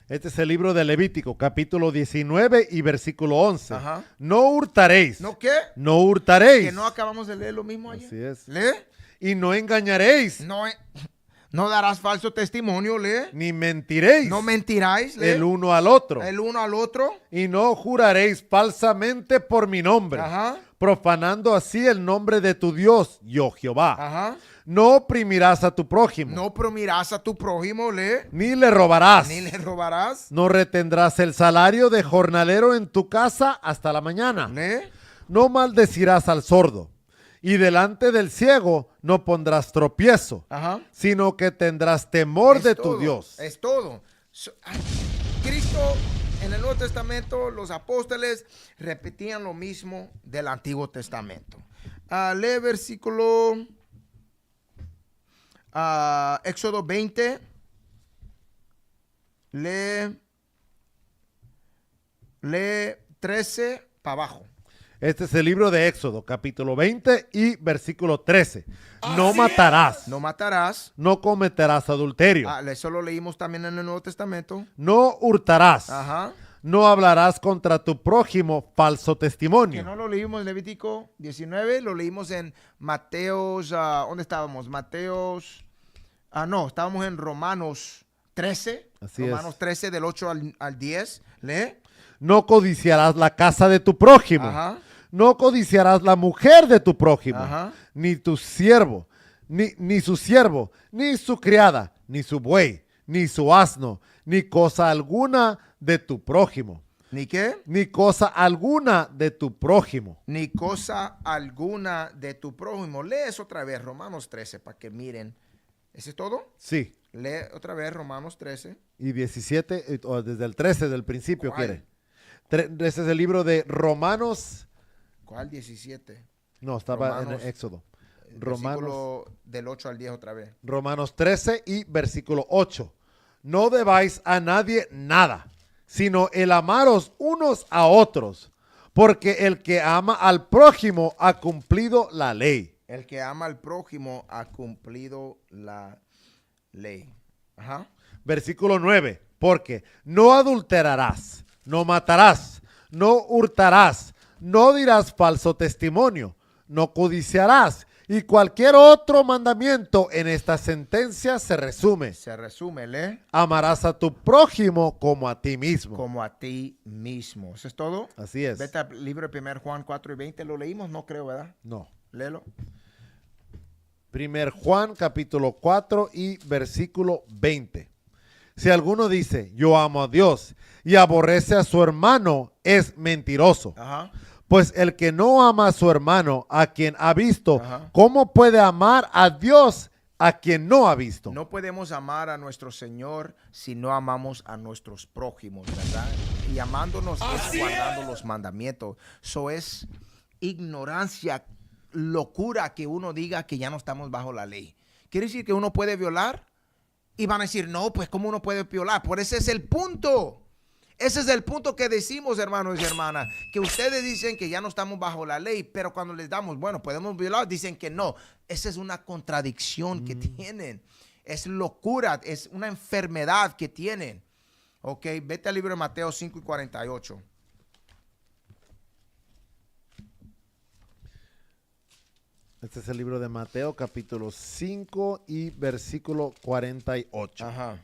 Este es el libro de Levítico, capítulo 19 y versículo 11. Ajá. No hurtaréis. ¿No qué? No hurtaréis. Que no acabamos de leer lo mismo ayer. Así es. Lee. Y no engañaréis. No darás falso testimonio. Lee. Ni mentiréis. No mentiráis. Lee. El uno al otro. El uno al otro. Y no juraréis falsamente por mi nombre. Ajá. Profanando así el nombre de tu Dios, yo Jehová. Ajá. No oprimirás a tu prójimo. No oprimirás a tu prójimo. Lee. Ni le robarás. Ni le robarás. No retendrás el salario de jornalero en tu casa hasta la mañana. Lee. No maldecirás al sordo. Y delante del ciego no pondrás tropiezo, Ajá. sino que tendrás temor de tu todo, Dios. Es todo. Cristo en el Nuevo Testamento, los apóstoles repetían lo mismo del Antiguo Testamento. Lee versículo Éxodo 20. Lee 13 para abajo. Este es el libro de Éxodo, capítulo 20 y versículo 13. No matarás, No matarás. no cometerás adulterio, Eso lo leímos también en el Nuevo Testamento. no hurtarás, Ajá. no hablarás contra tu prójimo falso Que testimonio. no lo leímos en Levítico 19, lo leímos en Mateos, ¿dónde estábamos? Mateos, no, estábamos en Romanos 13. Así Romanos es. 13 del 8 al 10. Lee. No codiciarás la casa de tu prójimo. Ajá. No codiciarás la mujer de tu prójimo, Ajá. ni tu siervo, ni su siervo, ni su criada, ni su buey, ni su asno, ni cosa alguna de tu prójimo. ¿Ni qué? Ni cosa alguna de tu prójimo. Ni cosa alguna de tu prójimo. Lee eso otra vez, Romanos 13, para que miren. ¿Ese es todo? Sí. Lee otra vez Romanos 13. Y 17, o desde el 13 del principio ¿Cuál? quiere. Ese es el libro de Romanos. ¿Cuál 17? No, estaba Romanos, en Éxodo. Versículo del 8 al 10 otra vez. Romanos 13 y versículo 8. No debáis a nadie nada, sino el amaros unos a otros, porque el que ama al prójimo ha cumplido la ley. El que ama al prójimo ha cumplido la ley. Ajá. Versículo 9. Porque no adulterarás, no matarás, no hurtarás, no dirás falso testimonio, no codiciarás. Y cualquier otro mandamiento en esta sentencia se resume. Se resume, lee. Amarás a tu prójimo como a ti mismo. Como a ti mismo. ¿Eso es todo? Así es. Vete al libro de 1 Juan 4 y 20. ¿Lo leímos? No creo, ¿verdad? No. Léelo. 1 Juan capítulo 4 y versículo 20. Si alguno dice, yo amo a Dios y aborrece a su hermano, es mentiroso. Ajá. Pues el que no ama a su hermano, a quien ha visto, Ajá. ¿cómo puede amar a Dios a quien no ha visto? No podemos amar a nuestro Señor si no amamos a nuestros prójimos, ¿verdad? Y amándonos es guardando los mandamientos. Eso es ignorancia, locura que uno diga que ya no estamos bajo la ley. ¿Quiere decir que uno puede violar? Y van a decir, no, pues ¿cómo uno puede violar? Por ese es el punto. Ese es el punto que decimos, hermanos y hermanas, que ustedes dicen que ya no estamos bajo la ley, pero cuando les damos, bueno, podemos violar, dicen que no. Esa es una contradicción que tienen. Es locura, es una enfermedad que tienen. Ok, vete al libro de Mateo 5 y 48. Este es el libro de Mateo, capítulo 5 y versículo 48. Ajá.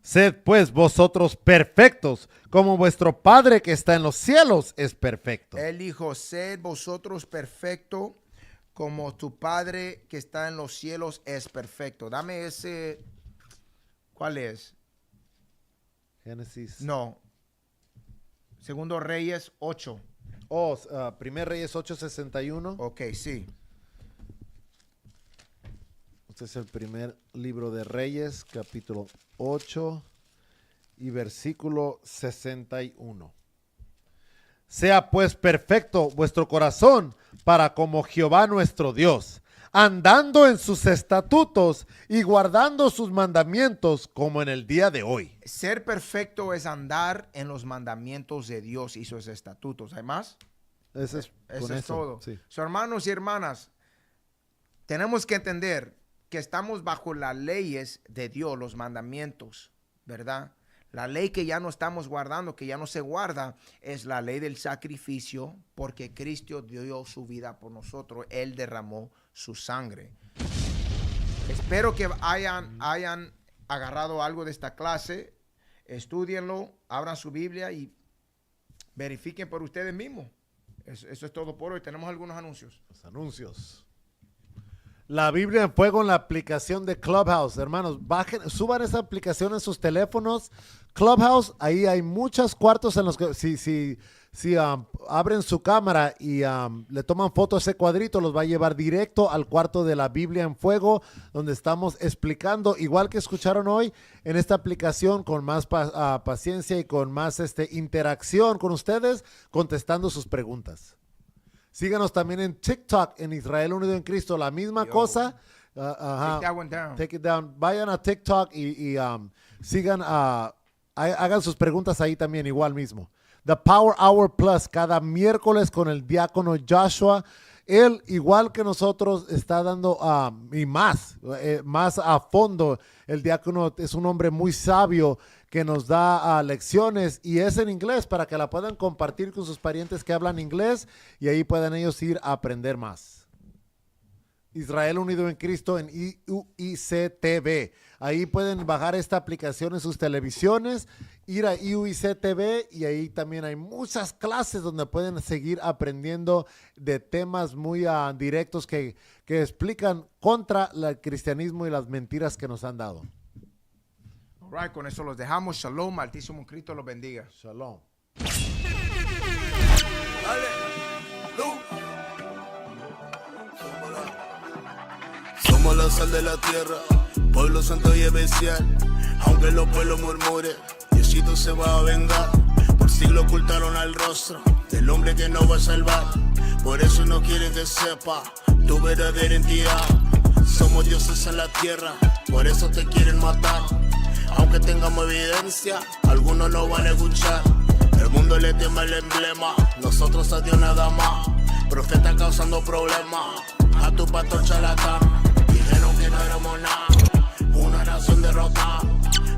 Sed pues vosotros perfectos, como vuestro Padre que está en los cielos es perfecto. Él dijo, sed vosotros perfecto, como tu Padre que está en los cielos es perfecto. Dame ese, ¿cuál es? Génesis. No. Segundo Reyes 8. Primer Reyes 8:61. Ok, sí. Este es el primer libro de Reyes, capítulo 8 y versículo 61. Sea pues perfecto vuestro corazón para como Jehová nuestro Dios, andando en sus estatutos y guardando sus mandamientos como en el día de hoy. Ser perfecto es andar en los mandamientos de Dios y sus estatutos. ¿Hay más? Eso es, Eso con es todo. Sí. So, hermanos y hermanas, tenemos que entender que estamos bajo las leyes de Dios, los mandamientos, ¿verdad? La ley que ya no estamos guardando, que ya no se guarda, es la ley del sacrificio, porque Cristo dio su vida por nosotros. Él derramó su sangre. Espero que hayan agarrado algo de esta clase. Estúdienlo, abran su Biblia y verifiquen por ustedes mismos. Eso es todo por hoy. Tenemos algunos anuncios. Los anuncios. La Biblia en Fuego en la aplicación de Clubhouse. Hermanos, suban esa aplicación en sus teléfonos. Clubhouse, ahí hay muchos cuartos en los que, si si abren su cámara y le toman foto a ese cuadrito, los va a llevar directo al cuarto de la Biblia en Fuego, donde estamos explicando, igual que escucharon hoy, en esta aplicación con más paciencia y con más interacción con ustedes, contestando sus preguntas. Síganos también en TikTok, en Israel Unido en Cristo, la misma cosa. Take that one down. Take it down. Vayan a TikTok y sigan, hagan sus preguntas ahí también, igual mismo. The Power Hour Plus, cada miércoles con el diácono Joshua. Él, igual que nosotros, está dando y más a fondo. El diácono es un hombre muy sabio que nos da lecciones y es en inglés para que la puedan compartir con sus parientes que hablan inglés y ahí puedan ellos ir a aprender más. Israel Unido en Cristo en IUIC-TV. Ahí pueden bajar esta aplicación en sus televisiones, ir a IUIC-TV y ahí también hay muchas clases donde pueden seguir aprendiendo de temas muy directos que explican contra el cristianismo y las mentiras que nos han dado. All right, con eso los dejamos. Shalom, Altísimo Cristo los bendiga. Shalom. Somos la sal de la tierra, pueblo santo y especial. Aunque los pueblos murmuren, Diosito se va a vengar. Por siglos ocultaron al rostro del hombre que no va a salvar. Por eso no quieren que sepa tu verdadera identidad. Somos dioses en la tierra, por eso te quieren matar. Aunque tengamos evidencia, algunos no van a escuchar. El mundo le teme el emblema, nosotros a Dios nada más. Profeta causando problemas, a tu pastor charlatán. Dijeron que no éramos nada, una nación derrotada.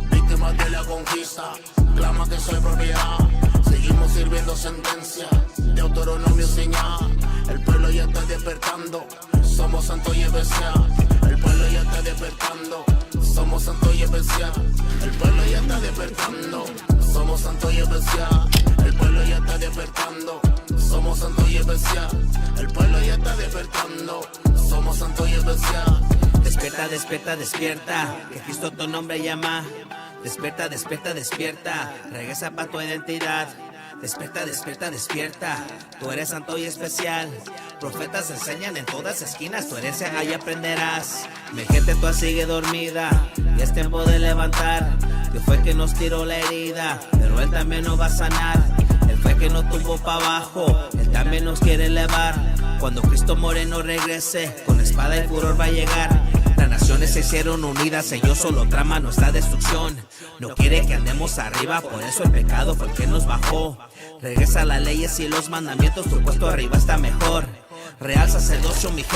Víctimas de la conquista, clama que soy propiedad. Seguimos sirviendo sentencia, de Deuteronomio señal. El pueblo ya está despertando, somos santos y especial. El pueblo ya está despertando, somos santos y especial. El pueblo ya está despertando, somos santos y especial. El pueblo ya está despertando, somos santos y especial. El pueblo ya está despertando, somos santos y especial. Despierta, despierta, despierta, que Cristo tu nombre llama. Despierta, despierta, despierta, regresa para tu identidad. Despierta, despierta, despierta, tú eres santo y especial. Profetas enseñan en todas esquinas, tu herencia ahí aprenderás. Mi gente toda sigue dormida, y es tiempo de levantar. Dios fue que nos tiró la herida, pero Él también nos va a sanar. Él fue que nos tumbó para abajo, Él también nos quiere elevar. Cuando Cristo Moreno regrese, con espada y furor va a llegar. Las naciones se hicieron unidas, ellos solo traman nuestra destrucción. No quiere que andemos arriba, por eso el pecado fue el que nos bajó. Regresa las leyes y los mandamientos, tu puesto arriba está mejor. Real sacerdocio, mi gente.